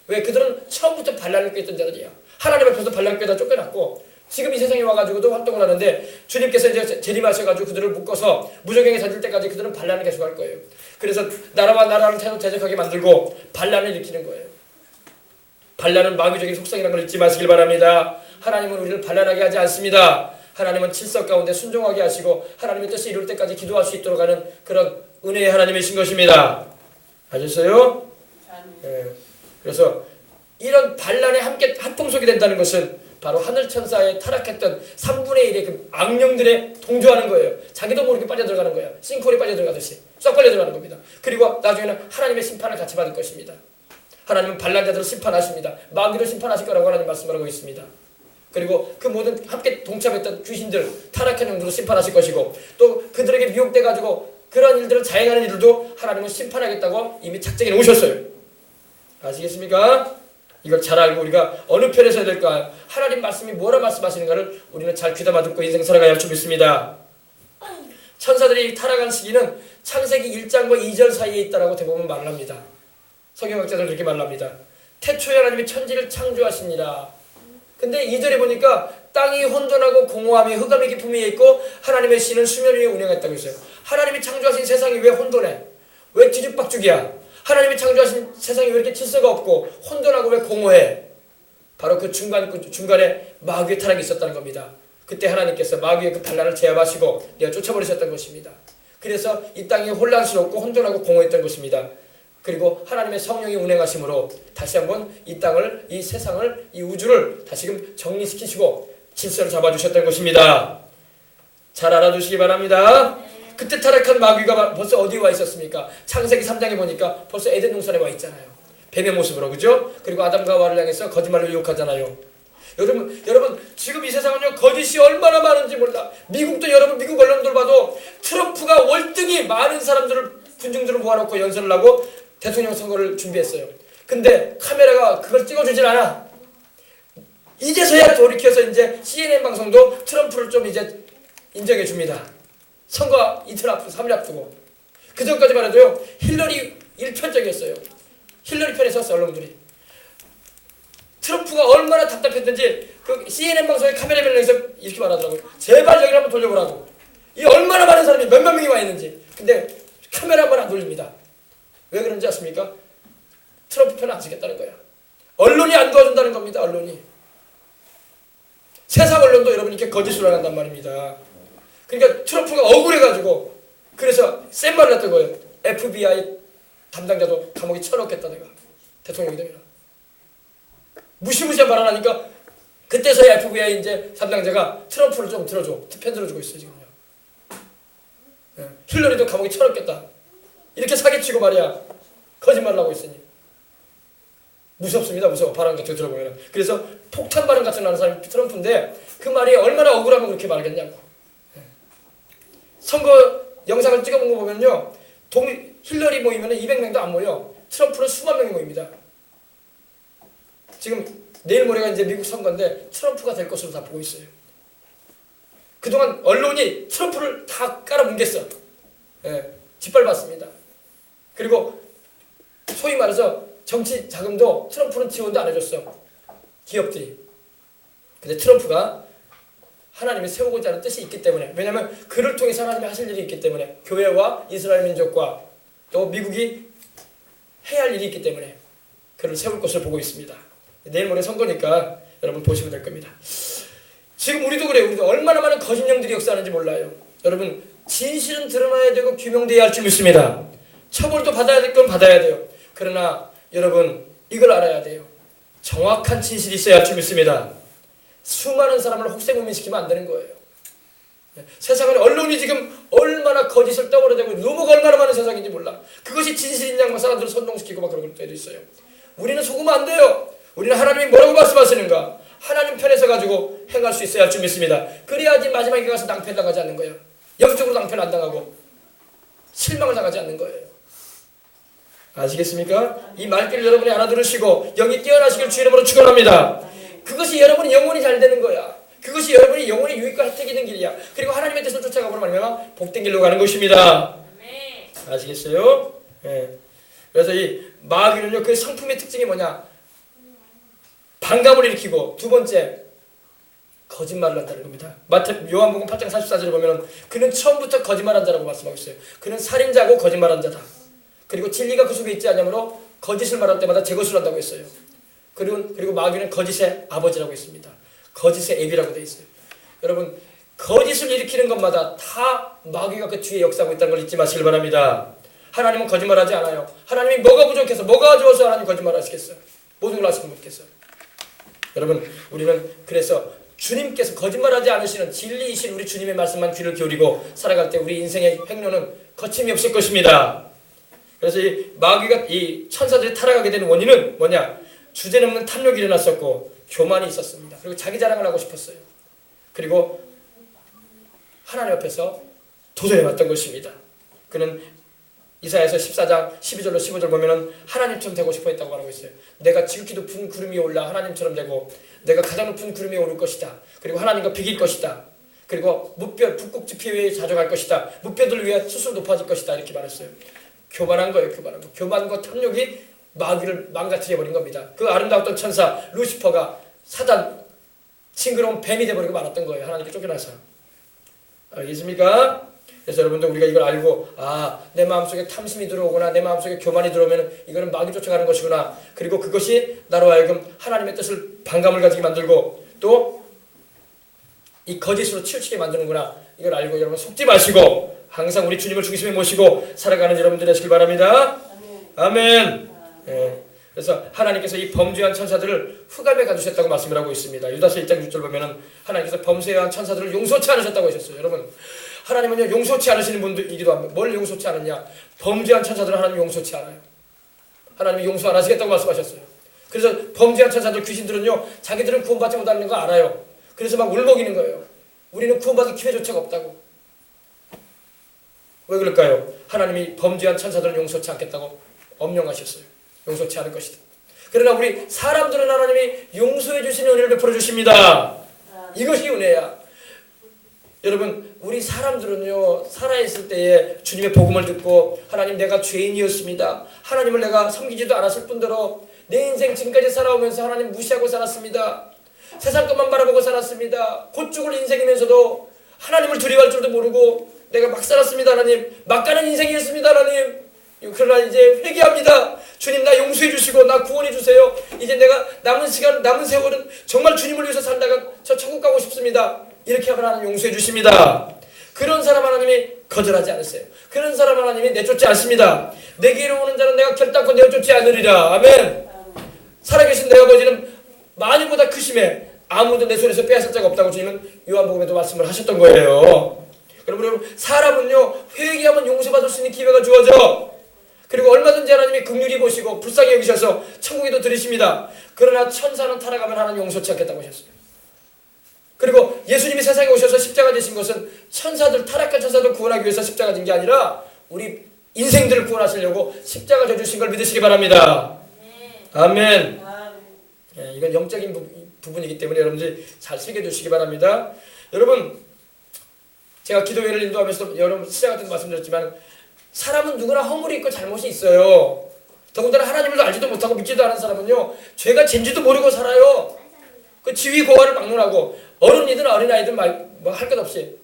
왜? 그들은 처음부터 반란을 꾀했던 자들이야. 하나님 앞에서 반란을 꾀다 쫓겨났고 지금 이 세상에 와가지고도 활동을 하는데 주님께서 이제 재림하셔가지고 그들을 묶어서 무적행에 던질 때까지 그들은 반란을 계속할 거예요. 그래서 나라와 나라를 대적하게 만들고 반란을 일으키는 거예요. 반란은 마귀적인 속성이라는 걸 잊지 마시길 바랍니다. 하나님은 우리를 반란하게 하지 않습니다. 하나님은 질서 가운데 순종하게 하시고 하나님의 뜻이 이룰 때까지 기도할 수 있도록 하는 그런 은혜의 하나님이신 것입니다. 아셨어요? 네. 그래서 이런 반란에 함께 합동속이 된다는 것은 바로 하늘 천사에 타락했던 3분의 1의 그 악령들에 동조하는 거예요. 자기도 모르게 빠져들어가는 거예요. 싱크홀에 빠져들어가듯이 쏙 빠져들어가는 겁니다. 그리고 나중에는 하나님의 심판을 같이 받을 것입니다. 하나님은 반란자들을 심판하십니다. 마귀를 심판하실 거라고 하나님 말씀하고 있습니다. 그리고 그 모든 함께 동참했던 귀신들, 타락한 영들을 심판하실 것이고 또 그들에게 미혹돼가지고 그런 일들을 자행하는 일들도 하나님은 심판하겠다고 이미 작정해 놓으셨어요. 아시겠습니까? 이걸 잘 알고 우리가 어느 편에 서야 될까? 하나님 말씀이 뭐라 말씀하시는가를 우리는 잘 귀담아 듣고 인생 살아가야 할 줄 믿습니다. 천사들이 타락한 시기는 창세기 1장과 2절 사이에 있다라고 대부분 말을 합니다. 성경학자들은 그렇게 말을 합니다. 태초에 하나님이 천지를 창조하시니라. 근데 2절에 보니까 땅이 혼돈하고 공허함이 흑암의 깊음이 있고 하나님의 신은 수면 위에 운행했다고 했어요. 하나님이 창조하신 세상이 왜 혼돈해? 왜 뒤죽박죽이야? 하나님이 창조하신 세상이 왜 이렇게 질서가 없고 혼돈하고 왜 공허해? 바로 그 중간에 마귀의 타락이 있었다는 겁니다. 그때 하나님께서 마귀의 그 반란을 제압하시고 내가 쫓아버리셨던 것입니다. 그래서 이 땅이 혼란스럽고 혼돈하고 공허했던 것입니다. 그리고 하나님의 성령이 운행하심으로 다시 한번 이 땅을, 이 세상을, 이 우주를 다시금 정리시키시고 질서를 잡아주셨던 것입니다. 잘 알아두시기 바랍니다. 그때 타락한 마귀가 벌써 어디에 와 있었습니까? 창세기 3장에 보니까 벌써 에덴 동산에 와 있잖아요. 뱀의 모습으로, 그죠? 그리고 아담과 하와를 향해서 거짓말로 유혹하잖아요. 여러분 지금 이 세상은요 거짓이 얼마나 많은지 몰라. 미국도 여러분 미국 언론들 봐도 트럼프가 월등히 많은 사람들을 군중들을 모아놓고 연설을 하고 대통령 선거를 준비했어요. 근데 카메라가 그걸 찍어주질 않아. 이제서야 돌이켜서 이제 CNN 방송도 트럼프를 좀 이제 인정해 줍니다. 선거 이틀 앞두고 3일 앞두고. 그 전까지만 해도요 힐러리 일편적이었어요. 힐러리 편에 섰어요 언론들이. 트럼프가 얼마나 답답했는지 그 CNN 방송에 카메라 변경해서 이렇게 말하더라고요. 제발 여기를 한번 돌려보라고. 이 얼마나 많은 사람이 몇만 명이 와 있는지. 근데 카메라 한번 안 돌립니다. 왜 그런지 아십니까? 트럼프 편을 안 쓰겠다는 거야. 언론이 안 도와준다는 겁니다. 언론이. 세상 언론도 여러분 이렇게 거짓으로 한단 말입니다. 그러니까 트럼프가 억울해가지고 그래서 센 말을 했던 거예요. FBI 담당자도 감옥에 쳐넣겠다 내가. 대통령이 되면. 무시무시한 발언 하니까 그때서야 FBI 이제 담당자가 트럼프를 좀 들어줘. 편 들어주고 있어요 지금요. 네. 힐러리도 감옥에 쳐넣겠다. 이렇게 사기치고 말이야. 거짓말을 하고 있으니. 무섭습니다. 무서워. 발언 같은 거 들어보면. 그래서 폭탄 발언 같은 거 하는 사람이 트럼프인데 그 말이 얼마나 억울하면 그렇게 말겠냐고. 네. 선거 영상을 찍어본 거 보면요. 힐러리 모이면 200명도 안 모여. 트럼프는 수만 명이 모입니다. 지금 내일 모레가 이제 미국 선거인데 트럼프가 될 것으로 다 보고 있어요. 그동안 언론이 트럼프를 다 깔아뭉갰어. 예, 짓밟았습니다. 그리고 소위 말해서 정치 자금도 트럼프는 지원도 안 해줬어. 기업들이. 근데 트럼프가 하나님이 세우고자 하는 뜻이 있기 때문에, 왜냐하면 그를 통해서 하나님이 하실 일이 있기 때문에, 교회와 이스라엘 민족과 또 미국이 해야 할 일이 있기 때문에 그를 세울 것을 보고 있습니다. 내일 모레 선거니까 여러분 보시면 될 겁니다. 지금 우리도 그래요. 우리도 얼마나 많은 거짓령들이 역사하는지 몰라요. 여러분 진실은 드러나야 되고 규명돼야 할 줄 믿습니다. 처벌도 받아야 될 건 받아야 돼요. 그러나 여러분 이걸 알아야 돼요. 정확한 진실이 있어야 할 줄 믿습니다. 수많은 사람을 혹세무민시키면 안 되는 거예요. 세상은 언론이 지금 얼마나 거짓을 떠벌어대고 루머가 얼마나 많은 세상인지 몰라. 그것이 진실인 양만 사람들을 선동시키고 막 그런 때도 있어요. 우리는 속으면 안 돼요. 우리는 하나님이 뭐라고 말씀하시는가? 하나님 편에 서가지고 행할 수 있어야 할 줄 믿습니다. 그래야지 마지막에 가서 낭패당하지 않는 거예요. 영적으로 낭패를 안 당하고 실망을 당하지 않는 거예요. 아시겠습니까? 이 말귀를 여러분이 알아들으시고 영이 깨어나시길 주 이름으로 축원합니다. 그것이 여러분이 영혼이 잘 되는 거야. 그것이 여러분이 영혼의 유익과 혜택이 있는 길이야. 그리고 하나님의 뜻을 쫓아가보는 말이면 복된 길로 가는 것입니다. 아시겠어요? 네. 그래서 이 마귀는요, 그 성품의 특징이 뭐냐? 반감을 일으키고, 두 번째, 거짓말을 한다는 겁니다. 요한복음 8장 44절에 보면 그는 처음부터 거짓말한 자라고 말씀하고 있어요. 그는 살인자고 거짓말한 자다. 그리고 진리가 그 속에 있지 않으므로 거짓을 말할 때마다 제 것을 한다고 했어요. 그리고 마귀는 거짓의 아버지라고 했습니다. 거짓의 애비라고 되어 있어요. 여러분 거짓을 일으키는 것마다 다 마귀가 그 뒤에 역사하고 있다는 걸 잊지 마시길 바랍니다. 하나님은 거짓말하지 않아요. 하나님이 뭐가 부족해서 뭐가 좋아서 하나님 거짓말하시겠어요? 모든 걸 아시는 분께서. 여러분 우리는 그래서 주님께서 거짓말하지 않으시는 진리이신 우리 주님의 말씀만 귀를 기울이고 살아갈 때 우리 인생의 행로는 거침이 없을 것입니다. 그래서 이 마귀가 이 천사들이 타락하게 되는 원인은 뭐냐? 주제넘는 탐욕이 일어났었고 교만이 있었습니다. 그리고 자기 자랑을 하고 싶었어요. 그리고 하나님 앞에서 도전해 왔던 것입니다. 그는 이사야서 14장 12절로 15절 보면은 하나님처럼 되고 싶어 했다고 말하고 있어요. 내가 지극히 높은 구름 위에 올라 하나님처럼 되고 내가 가장 높은 구름 위에 오를 것이다. 그리고 하나님과 비길 것이다. 그리고 무뼈 북극지피 위에 자족할 것이다. 무뼈들 위에 스스로 높아질 것이다. 이렇게 말했어요. 교만한 거예요. 교만한 거. 교만과 탐욕이 마귀를 망가뜨려 버린 겁니다. 그 아름다웠던 천사 루시퍼가 사단 징그러운 뱀이 되어버리고 말았던 거예요. 하나님께 쫓겨나서. 알겠습니까? 그래서 여러분들 우리가 이걸 알고 내 마음속에 탐심이 들어오거나 내 마음속에 교만이 들어오면 이거는 마귀 쫓아가는 것이구나. 그리고 그것이 나로 하여금 하나님의 뜻을 반감을 가지게 만들고 또 이 거짓으로 치우치게 만드는구나. 이걸 알고 여러분 속지 마시고 항상 우리 주님을 중심에 모시고 살아가는 여러분들 되시길 바랍니다. 아멘. 예. 그래서 하나님께서 이 범죄한 천사들을 흑암에 가두셨다고 말씀을 하고 있습니다. 유다서 1장 6절 보면은 하나님께서 범죄한 천사들을 용서치 않으셨다고 하셨어요. 여러분 하나님은요 용서치 않으시는 분들이기도 합니다. 뭘 용서치 않느냐? 범죄한 천사들을 하나님 용서치 않아요. 하나님이 용서 안 하시겠다고 말씀하셨어요. 그래서 범죄한 천사들 귀신들은요 자기들은 구원받지 못하는 거 알아요. 그래서 막 울먹이는 거예요. 우리는 구원받을 기회조차가 없다고. 왜 그럴까요? 하나님이 범죄한 천사들은 용서치 않겠다고 엄령하셨어요. 용서치 않을 것이다. 그러나 우리 사람들은 하나님이 용서해 주시는 은혜를 베풀어 주십니다. 이것이 은혜야. 여러분 우리 사람들은요 살아있을 때에 주님의 복음을 듣고 하나님 내가 죄인이었습니다. 하나님을 내가 섬기지도 않았을 뿐더러 내 인생 지금까지 살아오면서 하나님 무시하고 살았습니다. 세상 것만 바라보고 살았습니다. 곧 죽을 인생이면서도 하나님을 두려워할 줄도 모르고 내가 막 살았습니다. 하나님 막 가는 인생이었습니다. 하나님 그러나 이제 회개합니다. 주님 나 용서해 주시고 나 구원해 주세요. 이제 내가 남은 시간 남은 세월은 정말 주님을 위해서 살다가 저 천국 가고 싶습니다. 이렇게 하면 하나님 용서해 주십니다. 그런 사람 하나님이 거절하지 않으세요. 그런 사람 하나님이 내쫓지 않습니다. 내게로 오는 자는 내가 결단코 내쫓지 않으리라. 아멘. 살아계신 내 아버지는 만유보다 크심에 아무도 내 손에서 빼앗을 자가 없다고 주님은 요한복음에도 말씀을 하셨던 거예요. 여러분 사람은요 회개하면 용서받을 수 있는 기회가 주어져. 그리고 얼마든지 하나님이 긍휼히 보시고 불쌍히 여기셔서 천국에도 들이십니다. 그러나 천사는 타락하면 하나님 용서치 않겠다고 하셨어요. 그리고 예수님이 세상에 오셔서 십자가 되신 것은 천사들 타락한 천사들 구원하기 위해서 십자가 된 게 아니라 우리 인생들을 구원하시려고 십자가 져주신 걸 믿으시기 바랍니다. 아멘. 이건 영적인 부분이기 때문에 여러분들이 잘 새겨두시기 바랍니다. 여러분 제가 기도회를 인도하면서 여러분 시작 때도 말씀드렸지만 사람은 누구나 허물이 있고 잘못이 있어요. 더군다나 하나님을 알지도 못하고 믿지도 않은 사람은요 죄가 젠지도 모르고 살아요. 그 지위 고하를 막론하고 어른이든 어린아이든 뭐 할 것 없이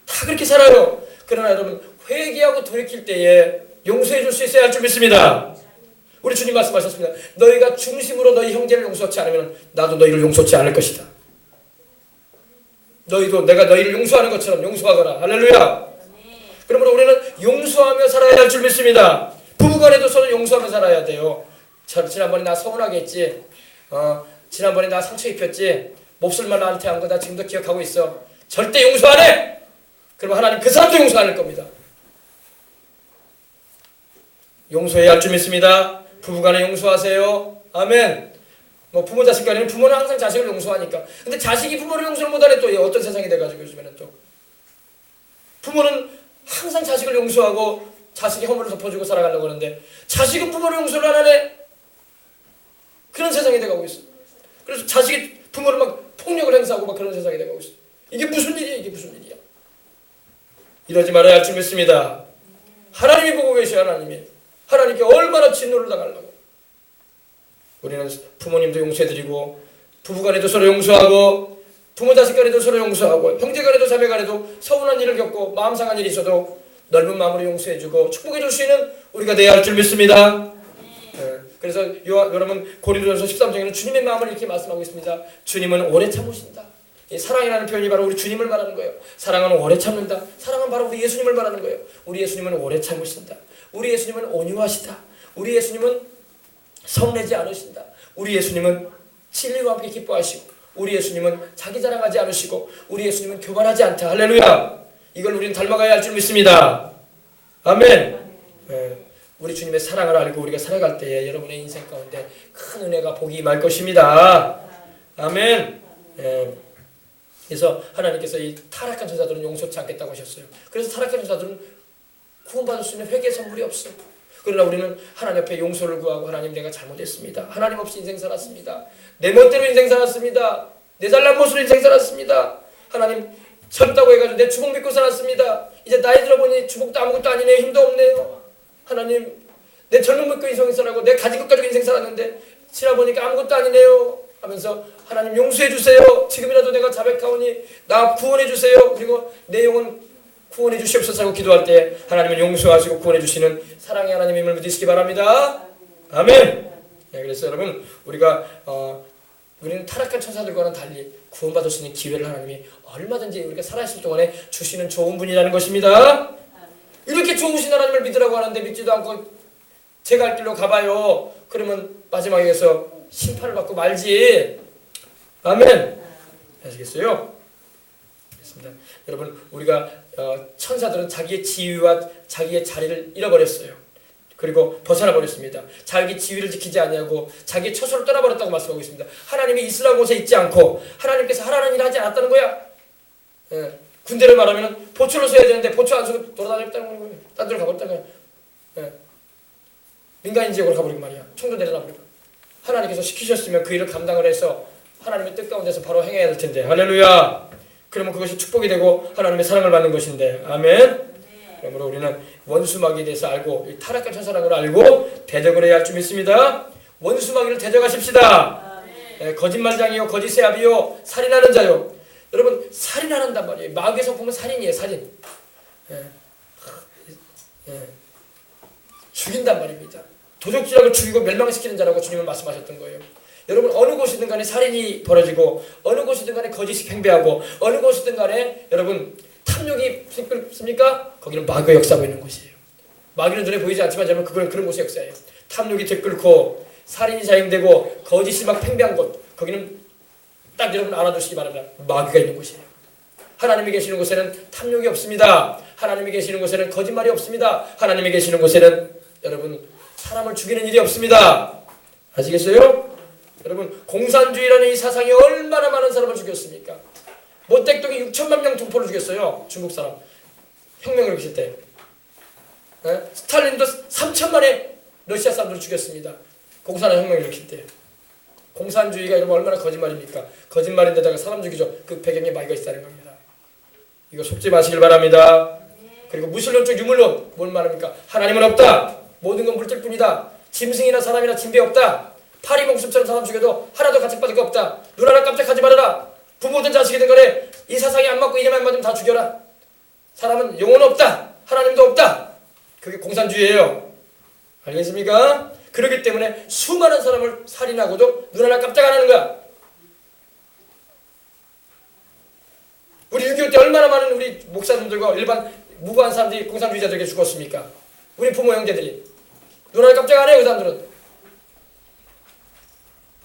다 그렇게 살아요. 그러나 여러분 회개하고 돌이킬 때에 용서해 줄 수 있어야 할 줄 믿습니다. 우리 주님 말씀하셨습니다. 너희가 중심으로 너희 형제를 용서하지 않으면 나도 너희를 용서하지 않을 것이다. 너희도 내가 너희를 용서하는 것처럼 용서하거라. 할렐루야. 그러므로 우리는 용서하며 살아야 할 줄 믿습니다. 부부간에도 서로 용서하며 살아야 돼요. 지난번에 나 서운하게 했지. 지난번에 나 상처 입혔지. 몹쓸 말 나한테 한 거 나 지금도 기억하고 있어. 절대 용서 안 해. 그러면 하나님 그 사람도 용서 안 할 겁니다. 용서해야 할 줄 믿습니다. 부부간에 용서하세요. 아멘. 뭐 부모 자식 간에는 부모는 항상 자식을 용서하니까. 근데 자식이 부모를 용서를 못하네 또 어떤 세상이 돼가지고 요즘에는 또 부모는 항상 자식을 용서하고 자식의 허물을 덮어주고 살아가려고 하는데 자식은 부모를 용서를 안 하네. 그런 세상이 돼가고 있어. 그래서 자식이 부모를 막 폭력을 행사하고 막 그런 세상이 돼가고 있어. 이게 무슨 일이야? 이게 무슨 일이야? 이러지 말아야 할 줄 믿습니다. 하나님이 보고 계셔. 하나님께 얼마나 진노를 당하려고. 우리는 부모님도 용서해드리고 부부간에도 서로 용서하고 부모 자식 간에도 서로 용서하고 형제 간에도 자매 간에도 서운한 일을 겪고 마음 상한 일이 있어도 넓은 마음으로 용서해주고 축복해줄 수 있는 우리가 돼야 할 줄 믿습니다. 그래서 여러분 고린도전서 13장에는 주님의 마음을 이렇게 말씀하고 있습니다. 주님은 오래 참으신다. 이 사랑이라는 표현이 바로 우리 주님을 말하는 거예요. 사랑은 오래 참는다. 사랑은 바로 우리 예수님을 말하는 거예요. 우리 예수님은 오래 참으신다. 우리 예수님은 온유하시다. 우리 예수님은 성내지 않으신다. 우리 예수님은 진리와 함께 기뻐하시고 우리 예수님은 자기 자랑하지 않으시고 우리 예수님은 교만하지 않다. 할렐루야. 이걸 우리는 닮아가야 할 줄 믿습니다. 아멘. 우리 주님의 사랑을 알고 우리가 살아갈 때에 여러분의 인생 가운데 큰 은혜가 복이 임할 것입니다. 아멘. 그래서 하나님께서 이 타락한 천사들은 용서치 않겠다고 하셨어요. 그래서 타락한 천사들은 구원받을 수 있는 회개의 선물이 없어요. 그러나 우리는 하나님 앞에 용서를 구하고 하나님 내가 잘못했습니다. 하나님 없이 인생 살았습니다. 내 멋대로 인생 살았습니다. 내 잘난 모습으로 인생 살았습니다. 하나님 젊다고 해가지고 내 주복 믿고 살았습니다. 이제 나이 들어보니 주복도 아무것도 아니네요. 힘도 없네요. 하나님 내 젊은 믿고 인생 살았고 내 가진 것 가지고 인생 살았는데 지나보니까 아무것도 아니네요 하면서 하나님 용서해 주세요. 지금이라도 내가 자백하오니 나 구원해 주세요. 그리고 내 영혼 구원해 주시옵소서 하고 기도할 때 하나님은 용서하시고 구원해 주시는 사랑의 하나님임을 믿으시기 바랍니다. 아멘. 그래서 여러분 우리는 타락한 천사들과는 달리 구원받을 수 있는 기회를 하나님이 얼마든지 우리가 살아있을 동안에 주시는 좋은 분이라는 것입니다. 이렇게 좋으신 하나님을 믿으라고 하는데 믿지도 않고 제가 할 길로 가봐요. 그러면 마지막에서 심판을 받고 말지. 아멘. 아시겠어요? 그렇습니다. 여러분 우리가 천사들은 자기의 지위와 자기의 자리를 잃어버렸어요. 그리고 벗어나 버렸습니다. 자기 지위를 지키지 아니하고 자기의 처소를 떠나버렸다고 말씀하고 있습니다. 하나님이 있으라는 곳에 있지 않고 하나님께서 하라는 일을 하지 않았다는 거야. 군대를 말하면 보초를 서야 되는데 보초 안 서고 돌아다녔다는 거예요. 딴 데로 가버렸다는 거예요. 민간인 지역으로 가버리고 말이야. 총도 내려놔버리고. 하나님께서 시키셨으면 그 일을 감당을 해서 하나님의 뜻 가운데서 바로 행해야 될 텐데. 할렐루야. 그러면 그것이 축복이 되고 하나님의 사랑을 받는 것인데. 아멘. 그러므로 우리는 원수마귀에 대해서 알고 타락한 천사라는 걸 알고 대적을 해야 할 줄 믿습니다. 원수 마귀를 대적하십시다. 거짓말장이요, 거짓세압이요, 살인하는 자요. 여러분, 살인하는단 말이에요. 마귀의 성품은 살인이에요, 살인. 죽인단 말입니다. 도적질하고 죽이고 멸망시키는 자라고 주님은 말씀하셨던 거예요. 여러분, 어느 곳이든 간에 살인이 벌어지고, 어느 곳이든 간에 거짓이 팽배하고, 어느 곳이든 간에 여러분 탐욕이 들끓습니까? 거기는 마귀가 역사하고 있는 곳이에요. 마귀는 눈에 보이지 않지만 여러분 그건 그런 곳의 역사예요. 탐욕이 들끓고 살인이 자행되고 거짓이 막 팽배한 곳, 거기는 딱 여러분 알아두시기 바랍니다. 마귀가 있는 곳이에요. 하나님이 계시는 곳에는 탐욕이 없습니다. 하나님이 계시는 곳에는 거짓말이 없습니다. 하나님이 계시는 곳에는 여러분 사람을 죽이는 일이 없습니다. 아시겠어요? 여러분, 공산주의라는 이 사상이 얼마나 많은 사람을 죽였습니까? 모택동이 6천만 명 동포를 죽였어요. 중국 사람. 혁명을 일으킬 때. 스탈린도 3천만의 러시아 사람들을 죽였습니다. 공산화 혁명을 일으킬 때. 공산주의가 여러분 얼마나 거짓말입니까? 거짓말인데다가 사람 죽이죠. 그 배경에 마귀가 있다는 겁니다. 이거 속지 마시길 바랍니다. 그리고 무신론적 유물론, 뭘 말합니까? 하나님은 없다. 모든 건 물질뿐이다. 짐승이나 사람이나 진배 없다. 파리 목숨처럼 사람 죽여도 하나도 가책받을 거 없다. 눈 하나 깜짝하지 말아라. 부모든 자식이든 간에 이 사상이 안 맞고 이념 안 맞으면 다 죽여라. 사람은 영혼 없다. 하나님도 없다. 그게 공산주의예요. 알겠습니까? 그렇기 때문에 수많은 사람을 살인하고도 눈 하나 깜짝 안 하는 거야. 우리 6.25 때 얼마나 많은 우리 목사님들과 일반 무고한 사람들이 공산주의자들에게 죽었습니까? 우리 부모 형제들이. 눈 하나 깜짝 안 해요. 그 사람들은.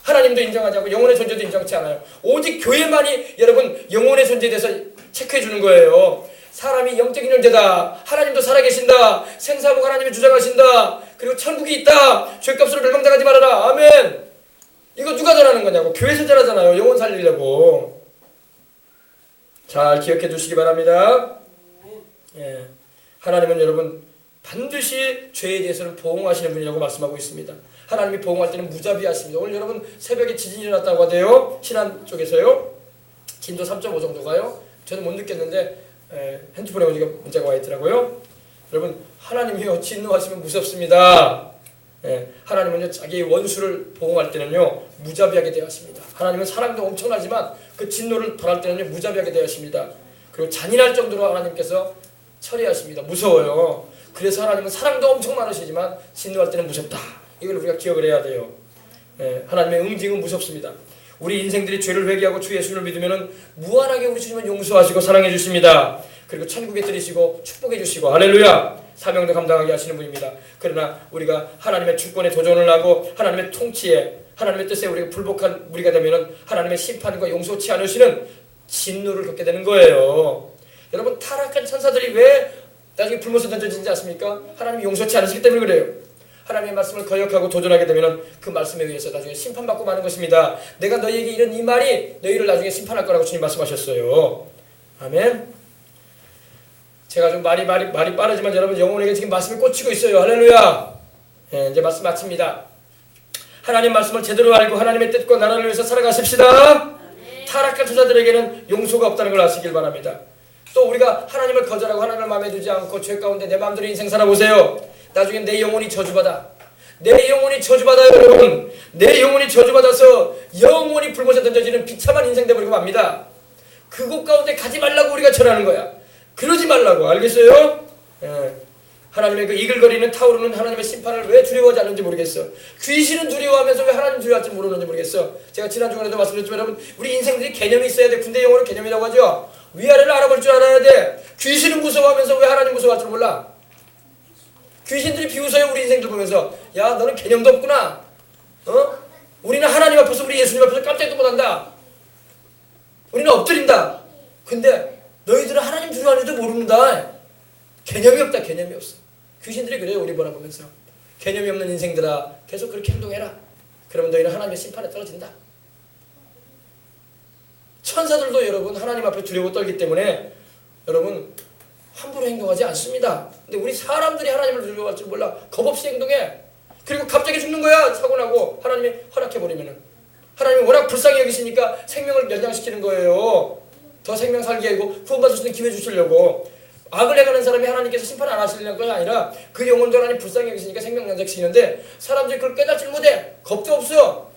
하나님도 인정하지 않고 영혼의 존재도 인정치 않아요. 오직 교회만이 여러분 영혼의 존재에 대해서 체크해 주는 거예요. 사람이 영적인 존재다. 하나님도 살아계신다. 생사복 하나님이 주장하신다. 그리고 천국이 있다. 죄값으로 멸망당하지 말아라. 아멘. 이거 누가 전하는 거냐고. 교회에서 전하잖아요. 영혼 살리려고. 잘 기억해 두시기 바랍니다. 하나님은 여러분 반드시 죄에 대해서는 보응하시는 분이라고 말씀하고 있습니다. 하나님이 보응할 때는 무자비하십니다. 오늘 여러분 새벽에 지진이 일어났다고 하대요. 신안 쪽에서요. 진도 3.5 정도가요. 저는 못 느꼈는데 핸드폰에 오니까 문자가 와 있더라고요. 여러분 하나님이요 진노하시면 무섭습니다. 하나님은요 자기 원수를 보응할 때는요 무자비하게 대하십니다. 하나님은 사랑도 엄청나지만 그 진노를 발할 때는요 무자비하게 대하십니다. 그리고 잔인할 정도로 하나님께서 처리하십니다. 무서워요. 그래서 하나님은 사랑도 엄청 많으시지만 진노할 때는 무섭다. 이걸 우리가 기억을 해야 돼요. 하나님의 응징은 무섭습니다. 우리 인생들이 죄를 회개하고 주 예수를 믿으면 무한하게 우리 주님은 용서하시고 사랑해 주십니다. 그리고 천국에 들이시고 축복해 주시고 할렐루야 사명도 감당하게 하시는 분입니다. 그러나 우리가 하나님의 주권에 도전을 하고 하나님의 통치에 하나님의 뜻에 우리가 불복한 우리가 되면 하나님의 심판과 용서치 않으시는 진노를 겪게 되는 거예요. 여러분 타락한 천사들이 왜 나중에 불못에 던져지지 않습니까? 하나님이 용서치 않으시기 때문에 그래요. 하나님의 말씀을 거역하고 도전하게 되면 그 말씀에 의해서 나중에 심판받고 마는 것입니다. 내가 너희에게 이른 이 말이 너희를 나중에 심판할 거라고 주님 말씀하셨어요. 아멘. 제가 좀 말이 빠르지만 여러분 영혼에게 지금 말씀이 꽂히고 있어요. 할렐루야. 이제 말씀 마칩니다. 하나님 말씀을 제대로 알고 하나님의 뜻과 나라를 위해서 살아가십시다. 타락한 천사들에게는 용서가 없다는 걸 아시길 바랍니다. 또 우리가 하나님을 거절하고 하나님을 마음에 두지 않고 죄 가운데 내 마음대로 인생 살아보세요. 나중에 내 영혼이 저주받아. 내 영혼이 저주받아요 여러분. 내 영혼이 저주받아서 영원히 불못에 던져지는 비참한 인생 되버리고 맙니다. 그곳 가운데 가지 말라고 우리가 전하는 거야. 그러지 말라고. 알겠어요? 하나님의 그 이글거리는 타오르는 하나님의 심판을 왜 두려워하지 않는지 모르겠어. 귀신은 두려워하면서 왜 하나님 두려워할지 모르는지 모르겠어. 제가 지난주에도 말씀드렸지만 여러분 우리 인생들이 개념이 있어야 돼. 군대 용어로 개념이라고 하죠. 위아래를 알아볼 줄 알아야 돼. 귀신은 무서워하면서 왜 하나님 무서워할 줄 몰라. 귀신들이 비웃어요. 우리 인생들 보면서. 야 너는 개념도 없구나. 우리는 하나님 앞에서 우리 예수님 앞에서 깜짝도 못한다. 우리는 엎드린다. 근데 너희들은 하나님 두려워하는지도 모른다. 개념이 없다. 개념이 없어. 귀신들이 그래요. 우리 바라보면서. 개념이 없는 인생들아 계속 그렇게 행동해라. 그러면 너희는 하나님의 심판에 떨어진다. 천사들도 여러분 하나님 앞에 두려워 떨기 때문에 여러분 함부로 행동하지 않습니다. 근데 우리 사람들이 하나님을 두려워할 줄 몰라. 겁없이 행동해. 그리고 갑자기 죽는 거야. 사고나고 하나님이 허락해버리면은. 하나님이 워낙 불쌍히 여기시니까 생명을 연장시키는 거예요. 더 생명 살게 하고 구원받을 수 있는 기회 주시려고. 악을 행하는 사람이 하나님께서 심판 안 하시려는 건 아니라 그 영혼도 하나님 불쌍히 여기시니까 생명연장시키는데 사람들이 그걸 깨닫지 못해. 겁도 없어.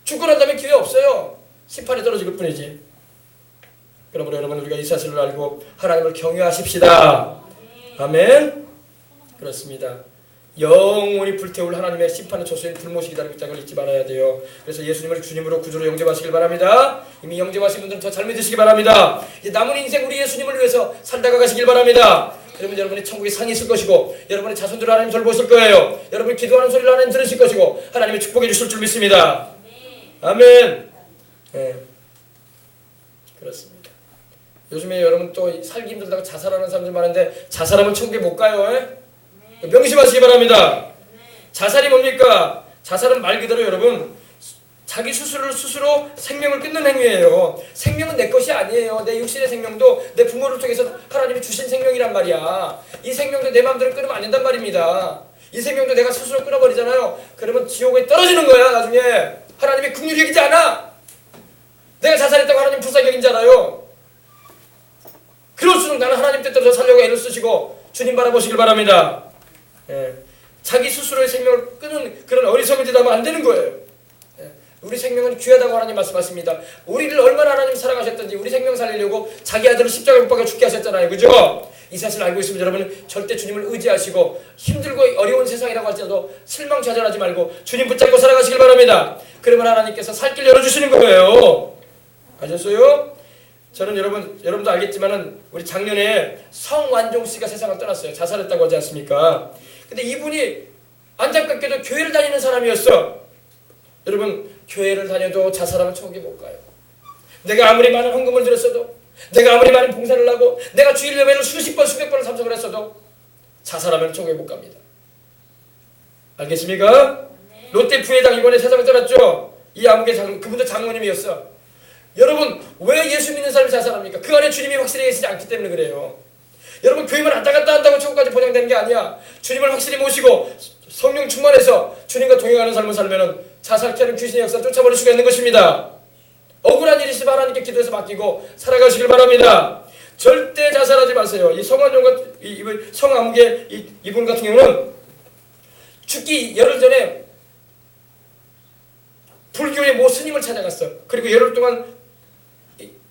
죽고 난 다음에 기회 없어요. 심판에 떨어질 뿐이지. 그러므로 여러분 우리가 이 사실을 알고 하나님을 경외하십시다. 아멘. 그렇습니다. 영원히 불태울 하나님의 심판의 초소인 불못이 기다리고 있다는 걸 잊지 말아야 돼요. 그래서 예수님을 주님으로 구주로 영접하시길 바랍니다. 이미 영접하신 분들은 더 잘 믿으시기 바랍니다. 이제 남은 인생 우리 예수님을 위해서 살다가 가시길 바랍니다. 그러면 여러분의 천국에 상이 있을 것이고 여러분의 자손들을 하나님 돌보실 거예요. 여러분이 기도하는 소리를 하나님 들으실 것이고 하나님의 축복해 주실 줄 믿습니다. 아멘. 네. 그렇습니다. 요즘에 여러분 또 살기 힘들다고 자살하는 사람들 많은데 자살하면 천국에 못 가요. 명심하시기 바랍니다. 자살이 뭡니까? 자살은 말 그대로 여러분 자기 스스로 생명을 끊는 행위예요. 생명은 내 것이 아니에요. 내 육신의 생명도 내 부모를 통해서 하나님이 주신 생명이란 말이야. 이 생명도 내 마음대로 끊으면 안 된단 말입니다. 이 생명도 내가 스스로 끊어버리잖아요. 그러면 지옥에 떨어지는 거야. 나중에 하나님이 긍휼히 여기지 않아. 내가 자살했다고 하나님 불쌍히 여긴 줄 알아요. 그럴수록 나는 하나님 뜻대로 살려고 애를 쓰시고 주님 바라보시길 바랍니다. 예. 자기 스스로의 생명을 끊는 그런 어리석은 짓 하면 안 되는 거예요. 예. 우리 생명은 귀하다고 하나님 말씀하십니다. 우리를 얼마나 하나님 사랑하셨던지 우리 생명 살리려고 자기 아들을 십자가에 못 박아 죽게 하셨잖아요. 그죠? 이 사실을 알고 있으면 여러분은 절대 주님을 의지하시고 힘들고 어려운 세상이라고 할지라도 실망좌절하지 말고 주님 붙잡고 살아가시길 바랍니다. 그러면 하나님께서 살 길 열어주시는 거예요. 아셨어요? 저는 여러분도 알겠지만은 우리 작년에 성완종 씨가 세상을 떠났어요. 자살했다고 하지 않습니까? 근데 이분이 안타깝게도 교회를 다니는 사람이었어. 여러분 교회를 다녀도 자살하면 천국에 못 가요. 내가 아무리 많은 헌금을 들였어도 내가 아무리 많은 봉사를 하고 내가 주일 예배를 수십 번 수백 번을 참석을 했어도 자살하면 천국에 못 갑니다. 알겠습니까? 네. 롯데 부회장 이번에 세상을 떠났죠. 이 암흑의 장로 그분도 장모님이었어. 여러분 왜 예수 믿는 사람이 자살합니까? 그 안에 주님이 확실히 계시지 않기 때문에 그래요. 여러분 교회만 왔다 갔다 한다고 천국까지 보장되는 게 아니야. 주님을 확실히 모시고 성령 충만해서 주님과 동행하는 삶을 살면 자살케 하는 귀신의 역사를 쫓아버릴 수가 있는 것입니다. 억울한 일이 있으면 하나님께 기도해서 맡기고 살아가시길 바랍니다. 절대 자살하지 마세요. 이 성완종과 성암흑의 이분 같은 경우는 죽기 열흘 전에 불교의 모 스님을 찾아갔어. 그리고 열흘 동안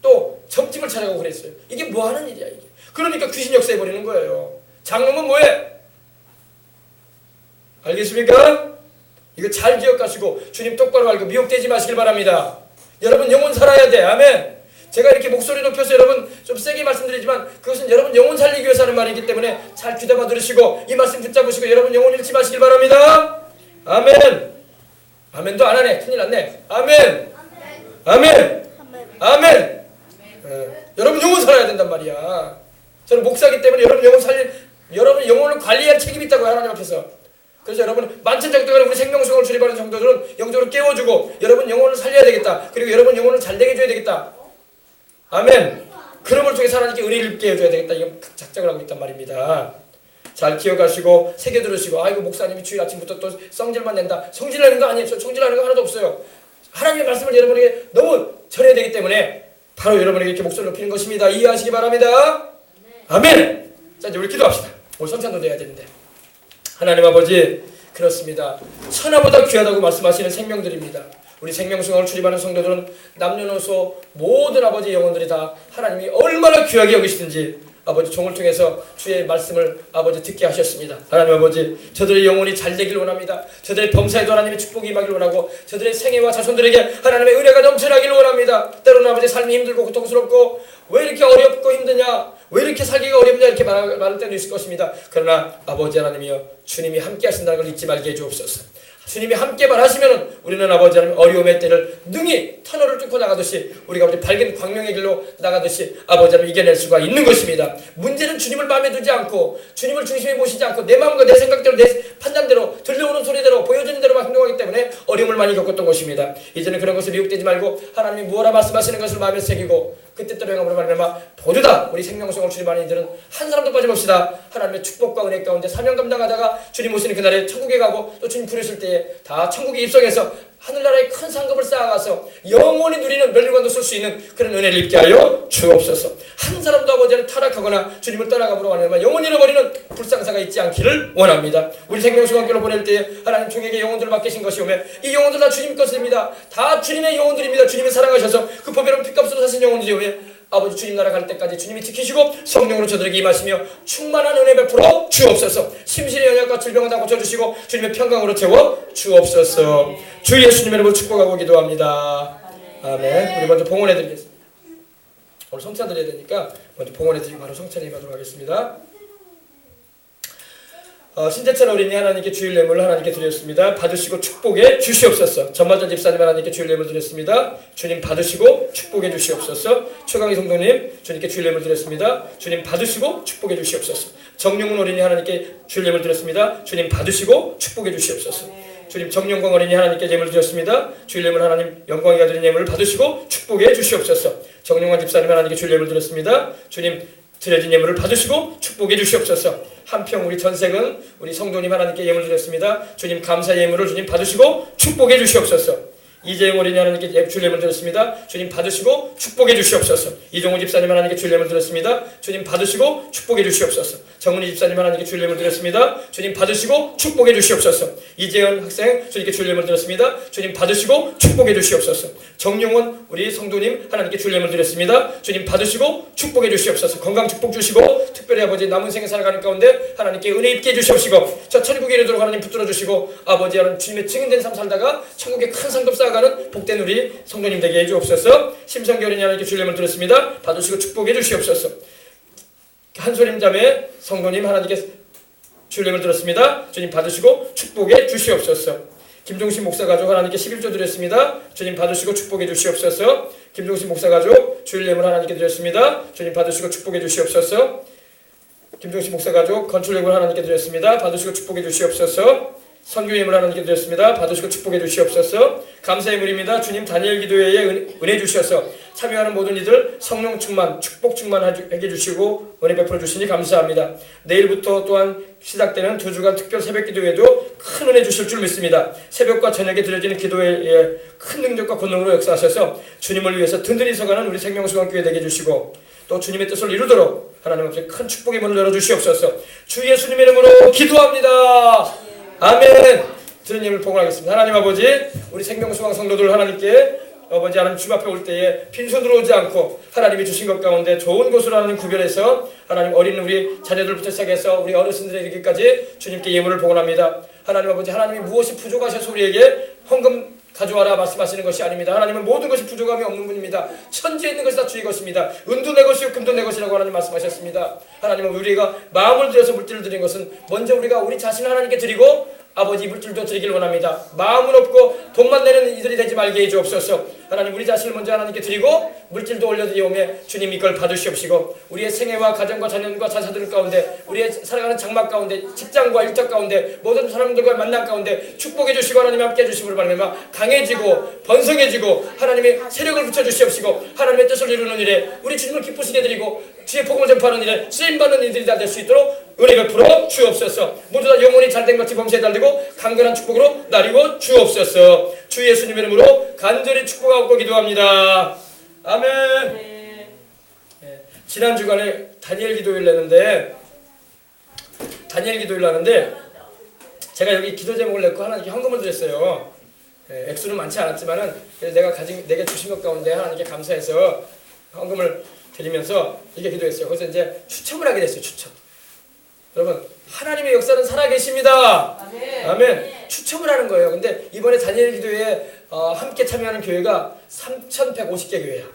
또 점집을 찾아가고 그랬어요. 이게 뭐 하는 일이야 이게. 그러니까 귀신 역사해버리는 거예요. 장로는 뭐해? 알겠습니까? 이거 잘 기억하시고 주님 똑바로 알고 미혹되지 마시길 바랍니다. 여러분 영혼 살아야 돼. 아멘. 제가 이렇게 목소리 높여서 여러분 좀 세게 말씀드리지만 그것은 여러분 영혼 살리기 위해서 하는 말이기 때문에 잘 귀담아 들으시고 이 말씀 붙잡으시고 여러분 영혼 잃지 마시길 바랍니다. 아멘. 아멘도 안 하네. 큰일 났네. 아멘. 아멘. 아멘. 여러분 영혼 살아야 된단 말이야. 저는 목사기 때문에 여러분 영혼을 관리할 책임이 있다고요. 하나님 앞에서. 그래서 여러분 만천장대가 우리 생명수강을 출입하는 정도들은 영적으로 깨워주고 여러분 영혼을 살려야 되겠다. 그리고 여러분 영혼을 잘 되게 해줘야 되겠다. 아멘. 그런 걸 통해서 하나님께 은혜를 입게 해줘야 되겠다. 이건 작작을 하고 있단 말입니다. 잘 기억하시고 새겨 들으시고 아이고 목사님이 주일 아침부터 또 성질만 낸다. 성질내는 거 아니에요. 성질내는 거 하나도 없어요. 하나님의 말씀을 여러분에게 너무 전해야 되기 때문에 바로 여러분에게 이렇게 목소리를 높이는 것입니다. 이해하시기 바랍니다. 아멘. 자 이제 우리 기도합시다. 오늘 성찬도 돼야 되는데 하나님 아버지 그렇습니다. 천하보다 귀하다고 말씀하시는 생명들입니다. 우리 생명수강을 출입하는 성도들은 남녀노소 모든 아버지 영혼들이 다 하나님이 얼마나 귀하게 여기시든지 아버지 종을 통해서 주의 말씀을 아버지 듣게 하셨습니다. 하나님 아버지 저들의 영혼이 잘 되길 원합니다. 저들의 범사에도 하나님의 축복이 임하길 원하고 저들의 생애와 자손들에게 하나님의 은혜가 넘쳐나길 원합니다. 때로는 아버지 삶이 힘들고 고통스럽고 왜 이렇게 어렵고 힘드냐 왜 이렇게 살기가 어렵냐 이렇게 말할 때도 있을 것입니다. 그러나 아버지 하나님이여 주님이 함께 하신다는 걸 잊지 말게 해주옵소서. 주님이 함께만 하시면 우리는 아버지 하나님 어려움의 때를 능히 터널을 뚫고 나가듯이 우리가 아버지 밝은 광명의 길로 나가듯이 아버지 하나님 이겨낼 수가 있는 것입니다. 문제는 주님을 마음에 두지 않고 주님을 중심에 모시지 않고 내 마음과 내 생각대로 내 판단대로 들려오는 소리대로 보여주는 대로만 행동하기 때문에 어려움을 많이 겪었던 것입니다. 이제는 그런 것을 미혹되지 말고 하나님이 무엇라 말씀하시는 것을 마음에 새기고 그 뜻대로 행함으로 말미암아 모두다 우리 생명수강을 출입하는 이들은 한 사람도 빠짐없이다 하나님의 축복과 은혜 가운데 사명 감당하다가 주님 오시는 그날에 천국에 가고 또 주님 부르실 때에 다 천국에 입성해서 하늘나라의 큰 상급을 쌓아가서 영원히 누리는 멸류관도 쓸 수 있는 그런 은혜를 입게 하여 주옵소서. 한 사람도 아버지를 타락하거나 주님을 떠나가므로 하는 영원히 잃어버리는 불상사가 있지 않기를 원합니다. 우리 생명수강교를 보낼 때에 하나님 종에게 영혼들을 맡기신 것이 오매 이 영혼들 다 주님 것입니다. 다 주님의 영혼들입니다. 주님이 사랑하셔서 그 보배로운 핏값으로 사신 영혼들이 오매 아버지 주님 나라 갈 때까지 주님이 지키시고 성령으로 저들에게 임하시며 충만한 은혜 베풀어 주옵소서. 심신의 연약과 질병을 다 고쳐주시고 주님의 평강으로 채워 주옵소서. 주 예수님의 이름으로 축복하고 기도합니다. 아멘. 우리 먼저 봉헌해드리겠습니다. 오늘 성찬 드려야 되니까 먼저 봉헌해드리고 바로 성찬 임하도록 하겠습니다. 신재철 어린이 하나님께 주일 예물을 하나님께 드렸습니다. 받으시고 축복해 주시옵소서. 전마전 집사님 하나님께 주일 예물 드렸습니다. 주님 받으시고 축복해 주시옵소서. 최강희 성도님 주님께 주일 예물 드렸습니다. 주님 받으시고 축복해 주시옵소서. 정용훈 어린이 하나님께 주일 예물 드렸습니다. 주님 받으시고 축복해 주시옵소서. 주님 정영광 어린이 하나님께 예물 드렸습니다. 주일 예물 하나님 영광이가 드린 예물을 받으시고 축복해 주시옵소서. 정용환 집사님 하나님께 주일 예물 드렸습니다. 주님 드려진 예물을 받으시고 축복해 주시옵소서. 한평 우리 전생은 우리 성도님 하나님께 예물 드렸습니다. 주님 감사 예물을 주님 받으시고 축복해 주시옵소서. 이재영 어린이 하나님께 주일 예물 드렸습니다. 주님 받으시고 축복해 주시옵소서. 이종호 집사님 하나님께 주일 예물 드렸습니다. 주님 받으시고 축복해 주시옵소서. 정은희 집사님 하나님께 주일 예물 드렸습니다. 주님 받으시고 축복해 주시옵소서. 이재현 학생 주님께 주일 예물 드렸습니다. 주님 받으시고 축복해 주시옵소서. 정용원 우리 성도님 하나님께 주일 예물 드렸습니다. 주님 받으시고 축복해 주시옵소서. 건강 축복 주시고 특별히 아버지 남은 생에 살아가는 가운데 하나님께 은혜 입게 해주시옵시고 저 천국에 이르도록 하나님 붙들어 주시고 아버지 하나님 주님의 증인된 삶 살다가 천국에 큰 상급 쌓아가는 복된 우리 성도님 되게 해주옵소서. 심성기 어린이 하나님께 주일 예물 드렸습니다. 받으시고 축복해 주시옵소서. 한소림 자매 성도님 하나님께 주일 예물 드렸습니다. 주님 받으시고 축복해 주시옵소서. 김종신 목사 가족 하나님께 11조 드렸습니다. 주님 받으시고 축복해 주시옵소서. 김종신 목사 가족 주일 예물 하나님께 드렸습니다. 주님 받으시고 축복해 주시옵소서. 김종신 목사 가족 건축 예물 하나님께 드렸습니다. 받으시고 축복해 주시옵소서. 선교 예물 하나님께 드렸습니다. 받으시고 축복해 주시옵소서. 감사 예물입니다. 주님 다니엘 기도회에 은혜 주셔서 참여하는 모든 이들 성령 충만, 축복 충만하게 주시고 은혜 베풀어 주시니 감사합니다. 내일부터 또한 시작되는 2주간 특별 새벽 기도회도 큰 은혜 주실 줄 믿습니다. 새벽과 저녁에 드려지는 기도회에 큰 능력과 권능으로 역사하셔서 주님을 위해서 든든히 서가는 우리 생명수강교회 되게 해주시고 또 주님의 뜻을 이루도록 하나님 앞에 큰 축복의 문을 열어주시옵소서. 주 예수님의 이름으로 기도합니다. 아멘. 드린 예물 봉헌하겠습니다. 하나님 아버지 우리 생명수강 성도들 하나님께 아버지 하나님 주 앞에 올 때에 빈손으로 오지 않고 하나님이 주신 것 가운데 좋은 것으로 하나님 구별해서 하나님 어린 우리 자녀들부터 시작해서 우리 어르신들에 이르기까지 주님께 예물을 봉헌합니다. 하나님 아버지 하나님이 무엇이 부족하셔서 우리에게 헌금 가져와라 말씀하시는 것이 아닙니다. 하나님은 모든 것이 부족함이 없는 분입니다. 천지에 있는 것이 다 주의 것입니다. 은도 내 것이요 금도 내 것이라고 하나님 말씀하셨습니다. 하나님은 우리가 마음을 들여서 물질을 드린 것은 먼저 우리가 우리 자신을 하나님께 드리고 아버지 물질도 드리길 원합니다. 마음은 없고 돈만 내는 이들이 되지 말게 해주옵소서. 하나님 우리 자신을 먼저 하나님께 드리고 물질도 올려드리오매 주님 이걸 받으시옵시고 우리의 생애와 가정과 자녀과 자녀들 가운데 우리의 살아가는 장막 가운데 직장과 일터 가운데 모든 사람들과 만남 가운데 축복해 주시고 하나님 함께 해주심으로 말미암아 강해지고 번성해지고 하나님의 세력을 붙여주시옵시고 하나님의 뜻을 이루는 일에 우리 주님을 기쁘시게 드리고 주의 복음을 전파하는 일에 쓰임받는 이들이 다 될 수 있도록 은혜 베풀어 주옵소서. 모두 다 영혼이 잘된 같이 범사에 달리고 강건한 축복으로 나리고 주옵소서. 주 예수님의 이름으로 간절히 축복하고 기도합니다. 아멘. 네. 지난 주간에 다니엘 기도회를 했는데 제가 여기 기도 제목을 냈고 하나님께 헌금을 드렸어요. 네, 액수는 많지 않았지만은 내가 주신 것 가운데 하나님께 감사해서 헌금을 드리면서 이렇게 기도했어요. 그래서 이제 추첨을 하게 됐어요. 추첨. 여러분 하나님의 역사는 살아계십니다. 아멘. 추첨을 하는 거예요. 근데 이번에 다니엘 기도회에 함께 참여하는 교회가 3,150개 교회야.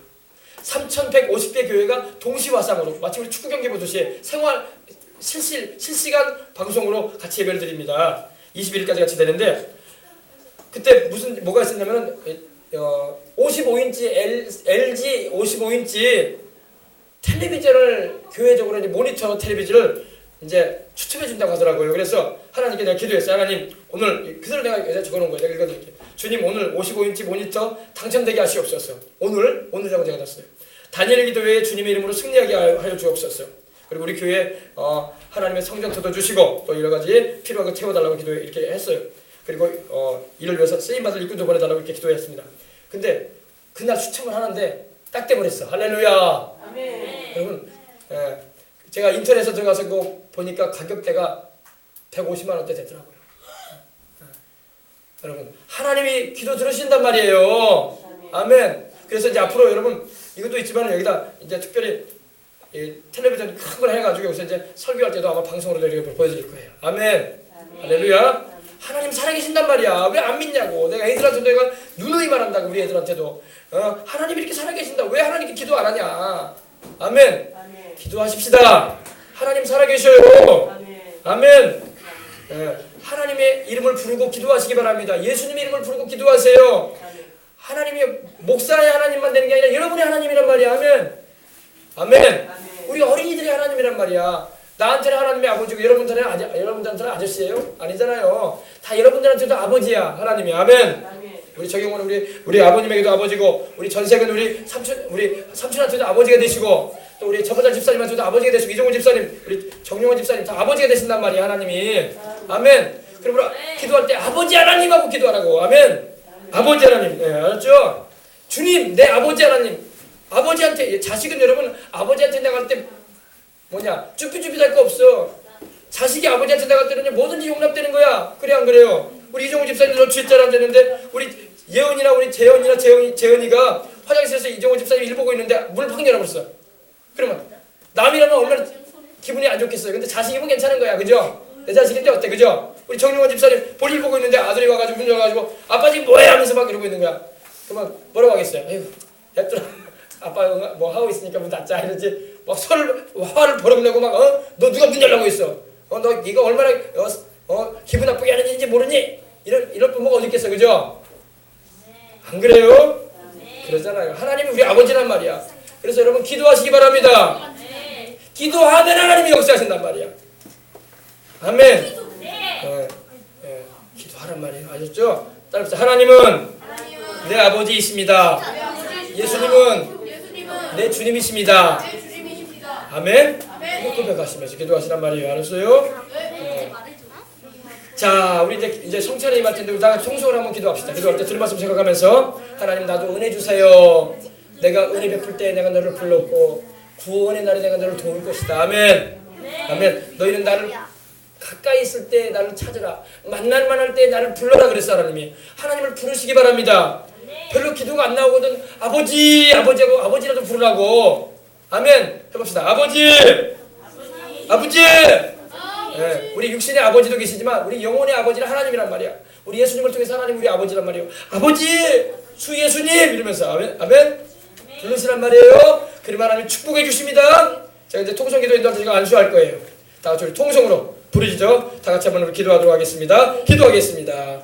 3,150개 교회가 동시화상으로 마치 우리 축구 경기 보듯이 생활 실시간 방송으로 같이 예배를 드립니다. 21일까지 같이 되는데 그때 뭐가 있었냐면은 55인치 LG 55인치 텔레비전을 교회적으로 이제 모니터 텔레비전을 이제 추첨해 준다고 하더라고요. 그래서 하나님께 내가 기도했어요. 하나님 오늘 그대로 내가 적어놓은 거예요. 내가 읽어드릴게요. 주님 오늘 55인치 모니터 당첨되게 하시옵소서. 오늘이라고 제가 놨어요. 다니엘 기도회에 주님의 이름으로 승리하게 하여 주옵소서. 그리고 우리 교회 하나님의 성전터도 주시고 또 여러 가지 필요한 거 채워달라고 기도해 이렇게 했어요. 그리고 이를 위해서 쓰임받을 일꾼도 보내달라고 이렇게 기도했습니다. 근데 그날 추첨을 하는데 딱 돼버렸어. 할렐루야. 아멘. 여러분, 제가 인터넷에 들어가서 그거 보니까 가격대가 150만 원대 되더라고요. 여러분, 하나님이 기도 들으신단 말이에요. 아멘. 그래서 이제 앞으로 여러분 이것도 있지만 여기다 이제 특별히 텔레비전 큰 걸 해가지고 여기서 이제 설교할 때도 아마 방송으로 이렇게 보여드릴 거예요. 아멘. 할렐루야. 하나님 살아계신단 말이야. 왜 안 믿냐고. 내가 애들한테도 내가 누누이 말한다고. 우리 애들한테도 하나님 이렇게 살아계신다. 왜 하나님께 기도 안 하냐. 아멘. 아멘. 기도하십시다. 하나님 살아계셔요. 아멘. 아멘. 하나님의 이름을 부르고 기도하시기 바랍니다. 예수님의 이름을 부르고 기도하세요. 하나님이 목사의 하나님만 되는 게 아니라 여러분의 하나님이란 말이야. 아멘. 아멘. 우리 어린이들이 하나님이란 말이야. 나한테는 하나님의 아버지고 여러분들한테는 아저씨예요? 아니잖아요. 다 여러분들한테도 아버지야. 하나님이. 아멘. 우리 적용은 우리 아버님에게도 아버지고 우리 전sek은 우리 삼촌한테도 아버지가 되시고 또 우리 저번달 집사님한테도 아버지가 되시고 이종훈 집사님 우리 정용원 집사님 다 아버지가 되신단 말이야. 하나님이. 아멘. 그러므로 기도할 때 아버지 하나님하고 기도하라고. 아멘. 아버지 하나님. 네, 알았죠? 주님 내 아버지 하나님. 아버지한테 자식은 여러분 아버지한테 나갈 때 뭐냐 쭈삐쭈삐 할 거 없어. 자식이 아버지한테 나갈 때는 뭐든지 용납되는 거야. 그래 안 그래요? 우리 이종훈 집사님도 쥐자를 안 되는데 우리 예언이나 우리 재현이가 화장실에서 이종훈 집사님 일 보고 있는데 문을 팍 열어버렸어. 그러면 남이라면 얼마나 기분이 안 좋겠어요. 근데 자식이면 괜찮은 거야. 그죠? 내 자식인데 어때? 그죠? 우리 정용원 집사님 볼일 보고 있는데 아들이 와가지고 문 열어가지고 아빠 지금 뭐해? 하면서 막 이러고 있는 거야. 그러면 뭐라고 하겠어요? 에휴 얘들아 아빠가 뭐 하고 있으니까 문 닫자 이러지. 막 화를 버럭내고 막 너 누가 문 열라고 했어? 너 네가 얼마나 기분 나쁘게 하는 일인지 모르니? 이럴 부모가 어디 있겠어. 그죠? 안 그래요? 그러잖아요. 하나님이 우리 아버지란 말이야. 그래서 여러분 기도하시기 바랍니다. 기도하면 하나님이 역사하신단 말이야. 아멘. 기도하란 말이에요. 아셨죠? 따라합시다. 하나님은 내 아버지이십니다. 예수님은 내 주님이십니다. 아멘. 고백하시면서 기도하시란 말이에요. 알았어요? 자, 우리 이제 성찬이 맡은데 우리 다 통성을 한번 기도합시다. 기도할 때 들은 말씀 생각하면서 하나님 나도 은혜 주세요. 내가 은혜 베풀 때 내가 너를 불렀고 구원의 날에 내가 너를 도울 것이다. 아멘. 아멘. 너희는 나를 가까이 있을 때 나를 찾으라. 만날만 할 때 나를 불러라 그랬어. 하나님이. 하나님을 부르시기 바랍니다. 별로 기도가 안 나오거든. 아버지하고 아버지라도 부르라고. 아멘. 해봅시다. 아버지. 네, 우리 육신의 아버지도 계시지만 우리 영혼의 아버지는 하나님이란 말이야. 우리 예수님을 통해서 하나님 우리 아버지란 말이에요. 아버지 주 예수님 이러면서 아멘. 부르시란 말이에요. 그러면 하나님 축복해 주십니다. 제가 이제 통성 기도인도 제가 안수할 거예요. 다 같이 우리 통성으로 부르시죠. 다 같이 한번 기도하도록 하겠습니다. 기도하겠습니다.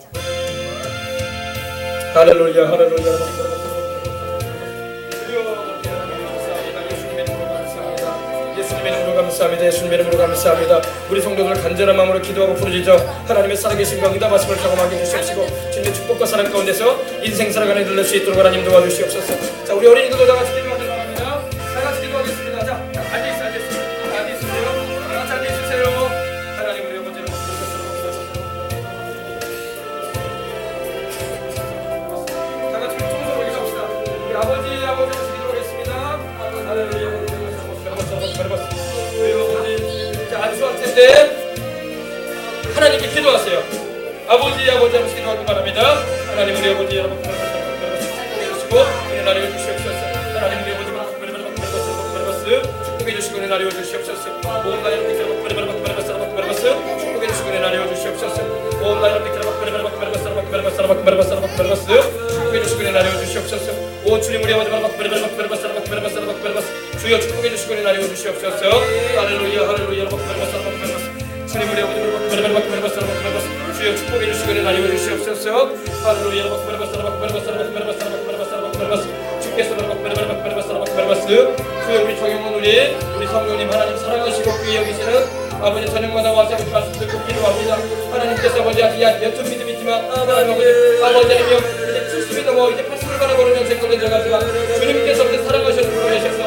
할렐루야 할렐루야. 예수님의 이름으로 감사합니다. 예수님의 이름으로 감사합니다. 우리 성도들 간절한 마음으로 기도하고 부르짖어 하나님의 살아계심과 응답 말씀을 경험하게 해주시옵시고 주님의 축복과 사랑 가운데서 인생 살아가는 이들 낼 수 있도록 하나님 도와주시옵소서. 자, 우리 어린이들도 다 같이 기도하길 바랍니다. 다 같이 기도하겠습니다. 자, 앉으세요. 다 같이 앉으세요. 하나님 우리 아버지를 다 같이 통성으로 기도합시다. 우리 아버지를 기도하겠습니다. 할렐루야. 자, 안수할 텐데 하나님께 기도하세요. 아버지 하면서 기도하기 바랍니다. 하나님 우리 아버지 여러분 축복해 주시고 은혜 나누어 주시옵소서. 하나님 우리 아버지 축복해 주시고 은혜 나누어 주시옵소서. 온 나라를 축복해 주시고 은혜 나누어 주시옵소서. 온 나라를 축복해 주시고 은혜 나누어 주시옵소서. 오 주님 우리 아버지 주여 축복해 주시고 은혜 나누어 주시옵소서. 할렐루야 할렐루야. 주님 우리 아버지 주여 축복해 주시고 은혜 나누어 주시옵소서. 할렐루야. 주께서 주여 우리 정용원 우리 성도님 하나님 사랑하시고 귀히 여기시는 아버지 저녁마다 와서 말씀 듣고 기도합니다. 하나님께서 아버지 몇천 믿음 있지만 하나님 아버지 하나님이여 이제 70이 넘어 이제 80을 바라보는 연세 걸려져가지고 주님께서 우리 사랑하셔서 부르셔서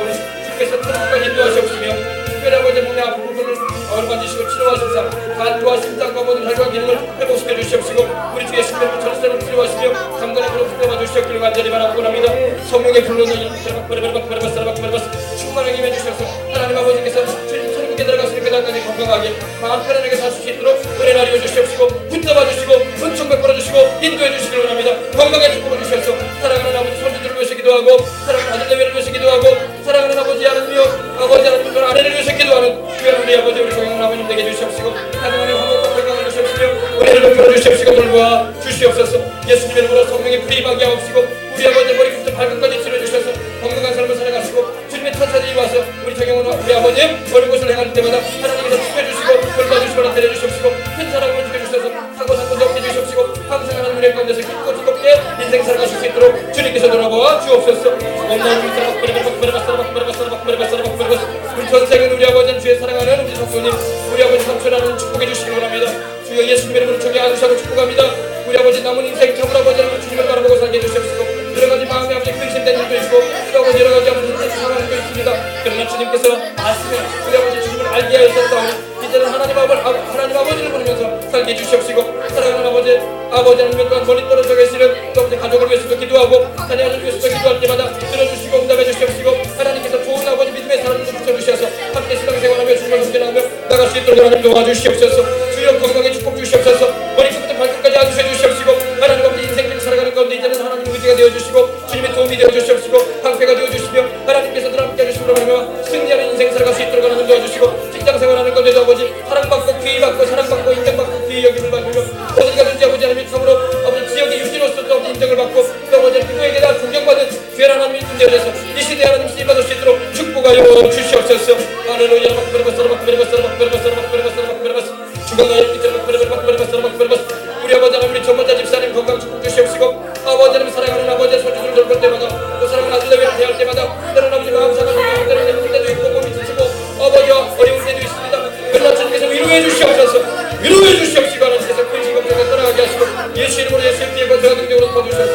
주께서 천국까지 인도하시옵시며 특별히 아버지 몸의 아픈 부분을 얼마지시고 치료하셔서 간과 심장과 모든 혈관 기능을 회복시켜 주시옵시고 우리 주 예수님의 이름으로 전세를 치료하시며 강건의 무릎 붙잡아 주시옵기를 간절히 바라고 합니다. 성령의 불로는 충만하게 임해 주셔서 하나님 아버지께서 주님 천국에 들어가시는 그날까지 건강하게 마음 편안하게 살 수 있도록 은혜 나리워 주시옵시고 붙잡아 주시고 은총 베풀어 주시고 인도해 주시기를 원합니다. 건강에 축복을 주셔서 사랑하는 아버지 손주들을 위해서 기도하고 사랑하는 아들 내외를 위해서 기도하고 사랑하는 아버지 하나님이여 아버지 하나님 그런 아내를 위해서 기도하는 귀한 우리 아버지 우리 정영훈 아버님 되게 주시옵시고 하나님의 화목과 건강을 주시옵시며 은혜를 베풀어 주시옵시고 돌보아 주시옵소서. 예수님의 이름으로 성령의 불이 임하게 하옵시고 우리 아버지 머리부터 발끝까지 치료해 주셔서 건강한 삶을 살아가시고 주님의 천사들이 와서 우리 정영훈 우리 아버님 어느 곳을 행할 때마다 하나님께서 지켜주시고 돌봐주시고 나타내 주시옵시고 큰 사랑으로 지켜주셔서 사고 사건도 없게 주시옵시고 항상 하나님 은혜 가운데서 깊고 즐겁게 인생 살아가실 수 있도록 주님께서 돌아보아 주옵소서. 우리 전생은 우리 아버지는 주의 사랑하는 우리 성도님 우리 아버지 삼촌하는 축복해 주시기 원합니다. 주여 예수님의 이름으로 저기 안으시고 축복합니다. 우리 아버지 남은 인생 참으로 아버지는 주님을 바라보고 살게 해주시옵시고 여러가지 마음에 아버지 근심된 일도 있고 또 아버지 여러가지 아버지 상황도 있습니다. 그러나 주님께서 아시며 우리 아버지 주님을 알게 하셨다니 이제는 하나님 아버지를 부르면서 살게 해주시옵시고 사랑하는 아버지 하나님 또한 멀리 떨어져 계시는 또 아버지 가족을 위해서도 기도하고 자녀 아들 위해서도 기도할 때마다 들어주시고 응답해 주시옵시고 하나님께서 좋은 아버지 믿음의 사람을 붙여주셔서 함께 신앙생활하며 주님을 섬겨나가며 나갈 수 있도록 하나님 도와주시옵소서. 주여 건강에 축복 주시옵소서. 머리끝부터 발끝까지 안으셔 주시옵시고 하나님 아버지 인생길 살아가는 가운데 이제는 하나님 의지가 되어주시고 주님의 도움이 되어주시옵시고 방패가 되어주시며 하나님께서 늘 함께 해주시므로 말미암아 승리하는 인생 살아갈 수 있도록 하나님 도와주시고 직장생활하는 가운데도 아버지 사랑받고 귀의받고 사랑받고 인정받고 귀의 여김을 받으며 어디 가든지 아버지 하나님 참으로 아버지 지역의 유지로서 또 인정을 받고 또 아버지 누구에게 다 존경받은 귀한 하나님이 존재하셔서 이 시대에 하나님 쓰임받을 수 있도록 축복하여 주시옵소서. 할렐루야. 우리 아버지 하나님 우리 전문자 집사님 건강 축복 주시옵시고 아버지 하나님 사랑하는 아버지 손주들 돌볼 때마다 또 사랑하는 아들 내외를 대할 때마다 때로는 아버지 마음 상하고 때로는 힘들 때도 있고 몸이 지치고 아버지와 어려운 때도 있습니다. 그러나 주님께서 위로해 주시옵소서. 위로해 주시옵시고 하나님께서 근심 걱정을 떠나가게 하시고 예수 이름으로 예수의 피해 건강한 능력으로 거두셔서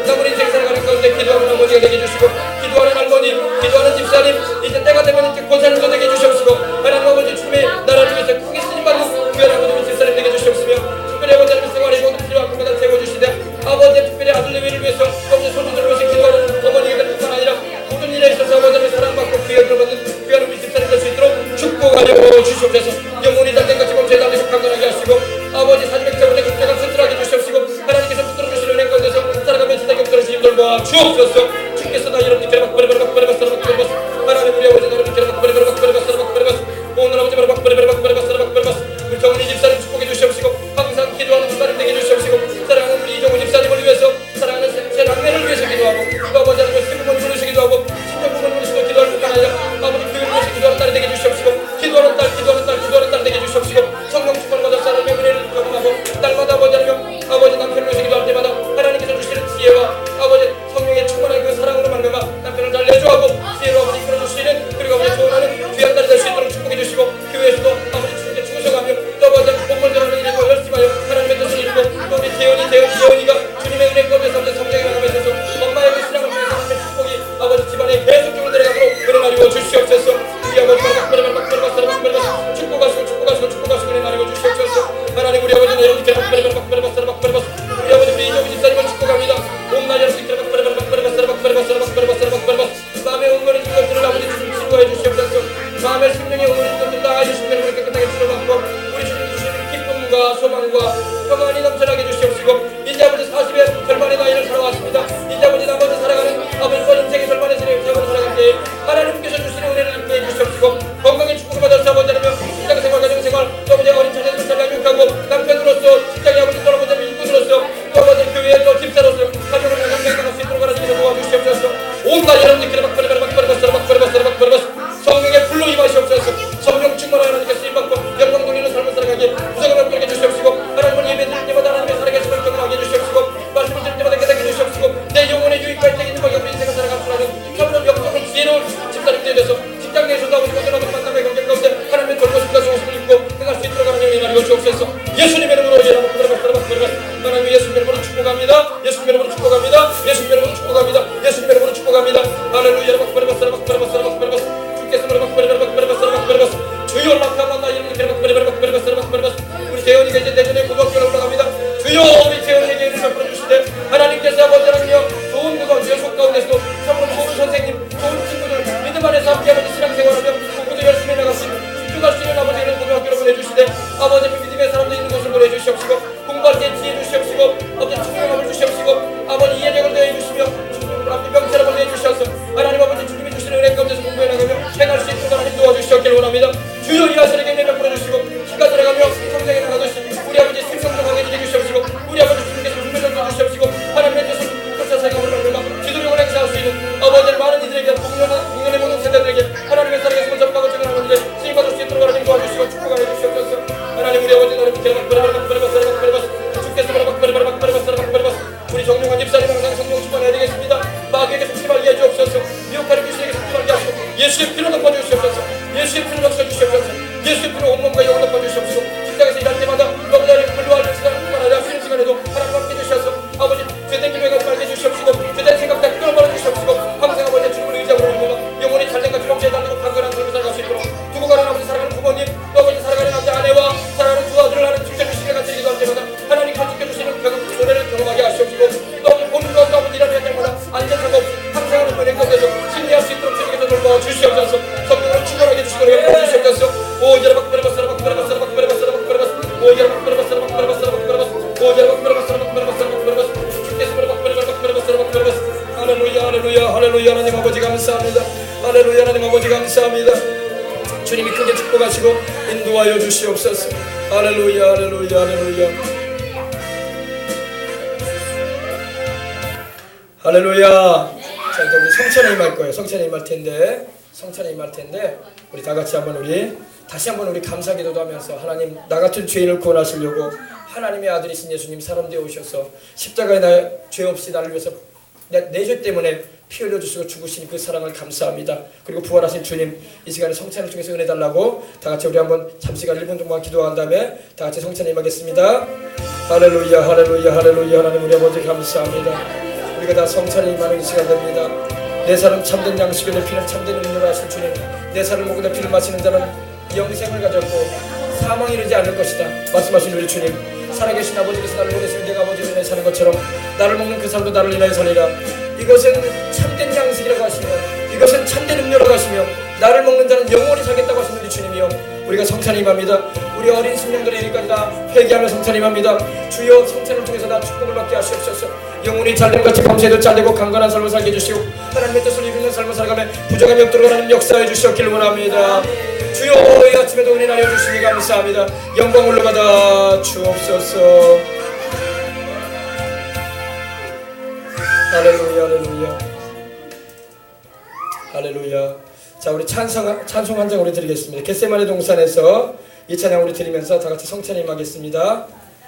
남은 인생 살아가는 가운데 기도하는 아버지가 되게 해주시고 기도하는 할머니 기도하는 집사님 이제 때가 되면 이제 권사님도 되게 해주시옵시고 하나님 아버지 주님의 나라를 위해서 크게 쓰임받는 귀한 아버지 집사님 되게 해주시옵시며 특별히 아버지 하나님 생활에 모든 필요한 것마다 채워주시되 아버지의 특별히 아들 내외를 위해서 아버지 손주들을 위해서 기도하는 어머니가 뿐만 아니라 모든 일에 있어서 아버지 하나님 사랑받고 귀한 받는 귀한 우리 집사님 될 수 있도록 축복하여 주시옵소서. 영혼이 잘된 것처럼 죄 달리고 강건하게 하시고 아버지 사지백 때문에 국제가 튼튼하게 주시옵시고 하나님께서 붙들어 주시는 은혜 가운데서 살아가며 지상에 없도록 돌봐 주옵소서. 주께서 나 여러분께 하나님 우리 아버지 여러분께 오늘 아버지 우리 정은이 집사님 축복해 주시옵시고 항상 기도하는 집사님 되게 해주시옵시고 사랑하는 우리 이정우 집사님을 위해서 사랑하는 제 남매를 위해서 기도하고 또 아버지 하나님 세부모님을 위해서 기도하고 친정부모님을 위해서 기도할 뿐만 아니라 아버지 교회를 위해서 기도하는 딸이 되게 해주시옵시고 기도하는 딸 되게 해주시옵시고 성령 충만을 받아 사람의 은혜를 경험하고 딸마다 아버지 하나님 아버지 남편을 위해서 기도할 때마다 하나님께서 주시는 지혜와 아버지 성령의 충만한 그 사랑으로 말미암아 남편을 잘 내조하고 지혜로 아버지 이끌어주시는 그리고 아버지 좋아하는 귀한 딸이 될 수 있도록 축복해 주시고 교회에서도 아버지 주님께 충성하며 또 아버지 복권들하는 일을 열심히 하여 하나님의 뜻을 이루고 또 우리 예원이가 주님의 은혜 가운데서 성장해 나가며 있어서 엄마의 그 신앙을 통해서 하나님의 축복이 아버지 집안에 계속적으로 내려가도록 은혜 나리워 주시옵소서. 우리 아버지 축복하시고 은혜 나리워 주시옵소서. 하나님 우리 아버지는 여러분께 우리 아버지 우리 이정우 집사님을 축복합니다. 온날 여러분께 마음의 응원이 있는 것들을 아버지 주님 치료해 주시옵소서. 마음의 심령의 응원이 있는 것들 다 주시면 우리 깨끗하게 치료받고 우리 주님 주시는 기쁨과 소망과 평안이 넘쳐나게 주시옵시고 이제 아버지 40의 절반의 나이를 살아왔습니다. 이제 아버지 나머지 살아가는 아버지와 인생의 절반의 세월을 살아갈 때에 하나님께서 주시는 은혜를 입게 해주시옵시고 건강에 축복을 받아서 아버지 하나며 직장생활 가정생활 또 아버지 어린 자녀들을 잘 양육하고 남편으로서 직장의 아버지 또 아버지 일꾼으로서 또 아버지 교회의 또 집사로서 가정을 건강하게 나갈 수 있도록 하나님께서 도와주시옵소서. 온날 여러분들께 성령의 불로 임하시옵소서. 성령 충만한 하나님께서 임받고 영광 돌리는 삶을 살아가게 구성을 함께 해주시옵시고 하나님을 예배 드릴 때마다 하나님의 살아계심을 경험하게 해주시옵시고 말씀을 드릴 때마다 깨닫게 해주시옵시고 내 영혼의 유익할 때 있는 방향으로 인생을 살아갈 줄 아는 참으로 영적으로 지혜로운 집사님 되어서 직장 내에서도 아버지 건전한 만남의 관계 가운데 하나님의 돌보심과 소식을 입고 행할 수 있도록 하나님의 은혜를 주옵소서. 예수님의 이름으로 하나님 예수님의 이름으로 축복합니다. 예수님의 이름으로 축복합니다. 예수님의 이름으로 축복합니다. 예수님의 이름으로 축복합니다. 할렐루야. 주여 주여 주여 우리 재현이가 이제 내년에 고등학교에 올라갑니다. 믿음 안에서 함께 아버지 신앙생활하며 공부도 열심히 나갈 수 있는 집중할 수 있는 아버지 이런 고등학교를 보내주시되 아버지 믿음의 사람도 있는 곳을 보내주시옵시고 공부할 때 지혜 주시옵시고 아버지 충성함을 주시옵시고 아버지 이해력을 더해주시며 주님 명철을 보내주셔서 하나님 아버지 주님이 주시는 은혜 가운데서 공부해 나가며 행할 수 있도록 하나님 도와주시옵기를 원합니다. 주여 일하시는 경례 베풀어주시고 시가 들어가며 성장해 나가듯이 우리 아버지 생명도 강해지게 주시옵시고 우리 아버지 주님께서 분별력도 주시옵시고 하나님의 뜻을 쫓아 생각을 하며 기도력을 행사할 수 있는 아버지 많은 이들에게 공연의 모든 세대들에게 하나님의 사랑의 손을 잡고 증언하는 이들 쓰임받을 수 있도록 하나님 도와주시고 축복하여 주시옵소서. 하나님 우리 아버지 나를 믿게 주께서 우리 정용한 집사님 항상 성령 충만해야 되겠습니다. 마귀에게 속지 말게 해주옵소서. 미혹하는 귀신에게 속지 말게 하시고 예수의 피로 덮어주시옵소서. 예수의 피로 덮어주시옵소서. 예수의 피로 온몸과 영을 덮어주시옵소서. 직장에서 일할 때마다 너무나를 불러하는 시간뿐만 아니라 쉬는 시간에도 하나님 함께 해주셔서 아버지 죄된 길에 가지 말게 해주시옵시고 죄된 생각 다 끊어버려 주시옵시고 항상 아버지 주님을 의지하고 있는 영혼이 잘된과 주렁치에 달리고 강건한 삶을 살아갈 수 있도록 두고 가는 아버지 사랑하는 부모님 또 아버지 살아가는 남자 아내와 사랑하는 두 아들을 하는 지켜주시기를 같이 기도할 때마다 하나님 지켜주시는 노래를 경험하게 하시옵시고 또 보는 가운데 아버지 일하는 때마다 안전사고 없이 항상 하는 은혜 가운데서 승리할 수 있도록 주님께서 돌보아 주시옵소서. 성령을 충만하게 주시도록 연락해 주시옵소서. 오제라 박베라바스라 박베라바스라 박베라바스라 박베라바스 오제라 박베라바스라 박베라바스라 박베라바스 오제라 박베라바스라 박베라바스라 박베라바스 주께서 박베라바스라 박베라바스 할렐루야 할렐루야 할렐루야. 하나님 아버지 감사합니다. 할렐루야 하나님 아버지 감사합니다. 주님이 크게 축복하시고 인도하여 주시옵소서. 할렐루야 할렐루야 할렐루야 할렐루야. 자 이제 우리 성찬에 임할 거예요. 성찬에 임할 텐데 우리 다 같이 한번 다시 한번 우리 감사기도도 하면서 하나님 나 같은 죄인을 구원하시려고 하나님의 아들이신 예수님 사람 되어 오셔서 십자가에 나 죄 없이 나를 위해서 내 죄 때문에 피 흘려주시고 죽으신 그 사랑을 감사합니다. 그리고 부활하신 주님 이 시간에 성찬을 통해서 은혜 달라고 다 같이 우리 한번 잠시간 1분 동안 기도한 다음에 다 같이 성찬에 임하겠습니다. 할렐루야 할렐루야 할렐루야. 하나님 우리 아버지 감사합니다. 우리가 다 성찬에 임하는 이 시간 됩니다. 내 살은 참된 양식을 내 피는 참된 음료를 하신 주님 내 살을 먹고 내 피를 마시는 자는 영생을 가졌고 사망이 이르지 않을 것이다 말씀하신 우리 주님 살아계신 아버지께서 나를 보내시면 내가 아버지를 인하여 사는 것처럼 나를 먹는 그 사람도 나를 인하여 살리라. 이것은 참된 양식이라고 하시며 이것은 참된 음료라고 하시며 나를 먹는 자는 영원히 살겠다고 하신 우리 주님이여 우리가 성찬에 임합니다. 우리 어린 심령들의 일까지 다 회개하며 성찬에 임합니다. 주여 성찬을 통해서 다 축복을 받게 하시옵소서. 영혼이 잘됨같이 밤새도 잘되고 강건한 삶을 살게 해주시고 하나님의 뜻을 이루는 삶을 살아가며 부족함이 없도록 하나님 역사해 주시옵기를 원합니다. 주여 이 아침에도 은혜 나눠 주시니 감사합니다. 영광 올라가다 주옵소서. 할렐루야 할렐루야 할렐루야. 자 우리 찬송 한 장 우리 드리겠습니다. 겟세마네 동산에서 이 찬양 우리 드리면서 다 같이 성찬에 임하겠습니다.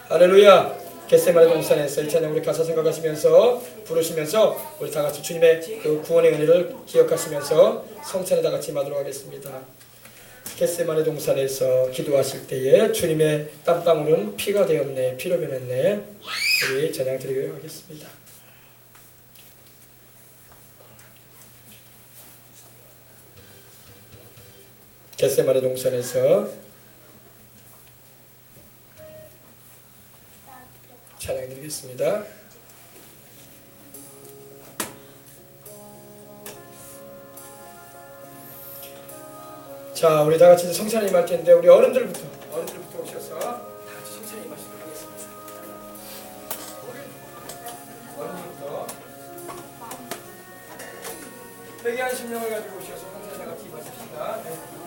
할렐루야. 겟세마네 동산에서 이 찬양 우리 가사 생각하시면서 부르시면서 우리 다 같이 주님의 그 구원의 은혜를 기억하시면서 성찬에 다 같이 임하도록 하겠습니다. 겟세마네 동산에서 기도하실 때에 주님의 땀방울은 피가 되었네 피로 변했네. 우리 찬양 드리도록 하겠습니다. 겟세마네 동산에서 찬양 드리겠습니다. 자 우리 다 같이 성찬에 임할 텐데 우리 어른들부터 오셔서 다 같이 성찬에 임하시도록 하겠습니다. 어른들부터 회개한 심령을 가지고 오셔서 성찬에 같이 임하십시다. 네.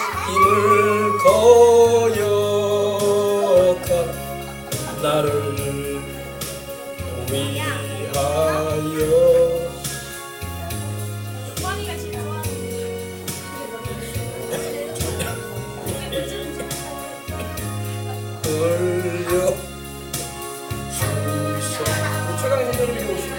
하나님을 거역한 나를 위하여 흘려 주소. 최강의 선생님이 오시고